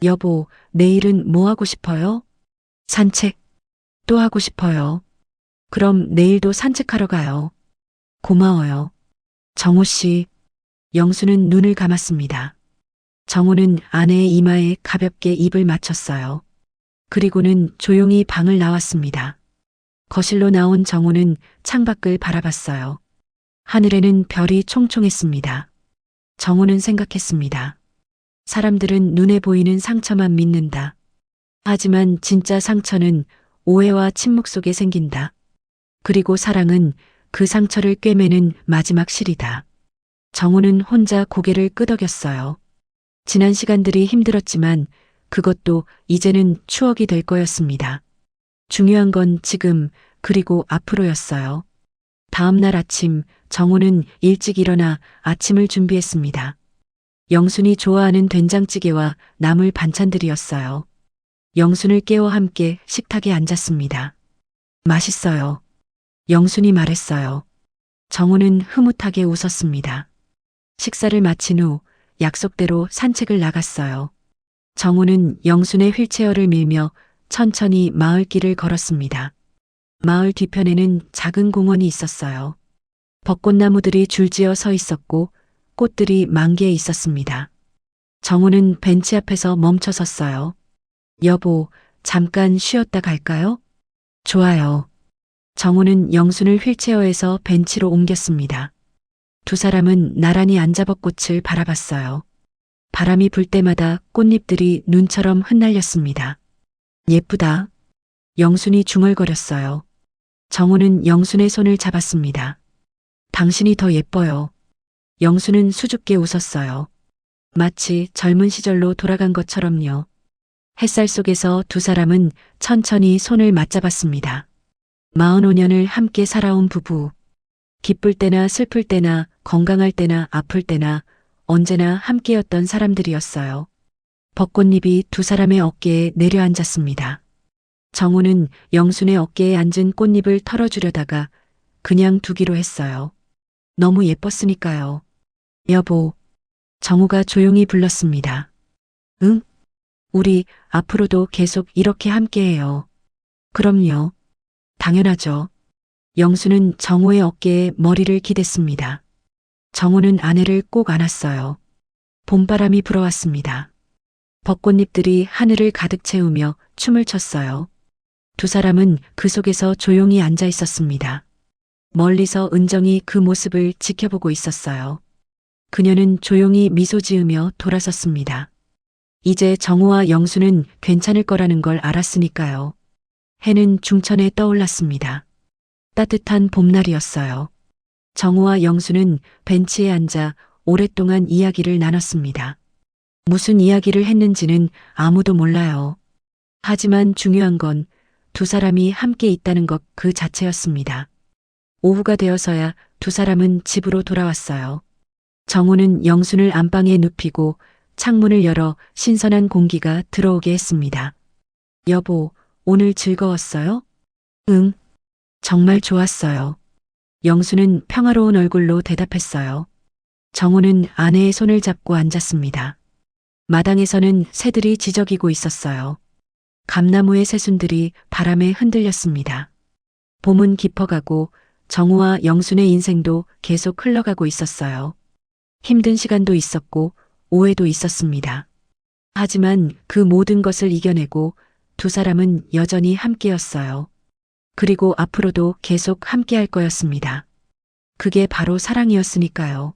여보, 내일은 뭐 하고 싶어요? 산책. 또 하고 싶어요. 그럼 내일도 산책하러 가요. 고마워요. 정우 씨. 영수는 눈을 감았습니다. 정우는 아내의 이마에 가볍게 입을 맞췄어요. 그리고는 조용히 방을 나왔습니다. 거실로 나온 정우는 창밖을 바라봤어요. 하늘에는 별이 총총했습니다. 정우는 생각했습니다. 사람들은 눈에 보이는 상처만 믿는다. 하지만 진짜 상처는 오해와 침묵 속에 생긴다. 그리고 사랑은 그 상처를 꿰매는 마지막 실이다. 정우는 혼자 고개를 끄덕였어요. 지난 시간들이 힘들었지만 그것도 이제는 추억이 될 거였습니다. 중요한 건 지금 그리고 앞으로였어요. 다음 날 아침 정우는 일찍 일어나 아침을 준비했습니다. 영순이 좋아하는 된장찌개와 나물 반찬들이었어요. 영순을 깨워 함께 식탁에 앉았습니다. 맛있어요. 영순이 말했어요. 정우는 흐뭇하게 웃었습니다. 식사를 마친 후 약속대로 산책을 나갔어요. 정우는 영순의 휠체어를 밀며 천천히 마을길을 걸었습니다. 마을 뒤편에는 작은 공원이 있었어요. 벚꽃나무들이 줄지어 서 있었고 꽃들이 만개해 있었습니다. 정우는 벤치 앞에서 멈춰 섰어요. 여보, 잠깐 쉬었다 갈까요? 좋아요. 정우는 영순을 휠체어에서 벤치로 옮겼습니다. 두 사람은 나란히 앉아 벚꽃을 바라봤어요. 바람이 불 때마다 꽃잎들이 눈처럼 흩날렸습니다. 예쁘다. 영순이 중얼거렸어요. 정우는 영순의 손을 잡았습니다. 당신이 더 예뻐요. 영순은 수줍게 웃었어요. 마치 젊은 시절로 돌아간 것처럼요. 햇살 속에서 두 사람은 천천히 손을 맞잡았습니다. 45년을 함께 살아온 부부. 기쁠 때나 슬플 때나 건강할 때나 아플 때나 언제나 함께였던 사람들이었어요. 벚꽃잎이 두 사람의 어깨에 내려앉았습니다. 정우는 영순의 어깨에 앉은 꽃잎을 털어주려다가 그냥 두기로 했어요. 너무 예뻤으니까요. 여보. 정우가 조용히 불렀습니다. 응? 우리 앞으로도 계속 이렇게 함께해요. 그럼요. 당연하죠. 영수는 정우의 어깨에 머리를 기댔습니다. 정우는 아내를 꼭 안았어요. 봄바람이 불어왔습니다. 벚꽃잎들이 하늘을 가득 채우며 춤을 췄어요. 두 사람은 그 속에서 조용히 앉아 있었습니다. 멀리서 은정이 그 모습을 지켜보고 있었어요. 그녀는 조용히 미소 지으며 돌아섰습니다. 이제 정우와 영수는 괜찮을 거라는 걸 알았으니까요. 해는 중천에 떠올랐습니다. 따뜻한 봄날이었어요. 정우와 영수는 벤치에 앉아 오랫동안 이야기를 나눴습니다. 무슨 이야기를 했는지는 아무도 몰라요. 하지만 중요한 건 두 사람이 함께 있다는 것 그 자체였습니다. 오후가 되어서야 두 사람은 집으로 돌아왔어요. 정우는 영순을 안방에 눕히고 창문을 열어 신선한 공기가 들어오게 했습니다. 여보, 오늘 즐거웠어요? 응, 정말 좋았어요. 영수는 평화로운 얼굴로 대답했어요. 정우는 아내의 손을 잡고 앉았습니다. 마당에서는 새들이 지저귀고 있었어요. 감나무의 새순들이 바람에 흔들렸습니다. 봄은 깊어가고 정우와 영순의 인생도 계속 흘러가고 있었어요. 힘든 시간도 있었고 오해도 있었습니다. 하지만 그 모든 것을 이겨내고 두 사람은 여전히 함께였어요. 그리고 앞으로도 계속 함께할 거였습니다. 그게 바로 사랑이었으니까요.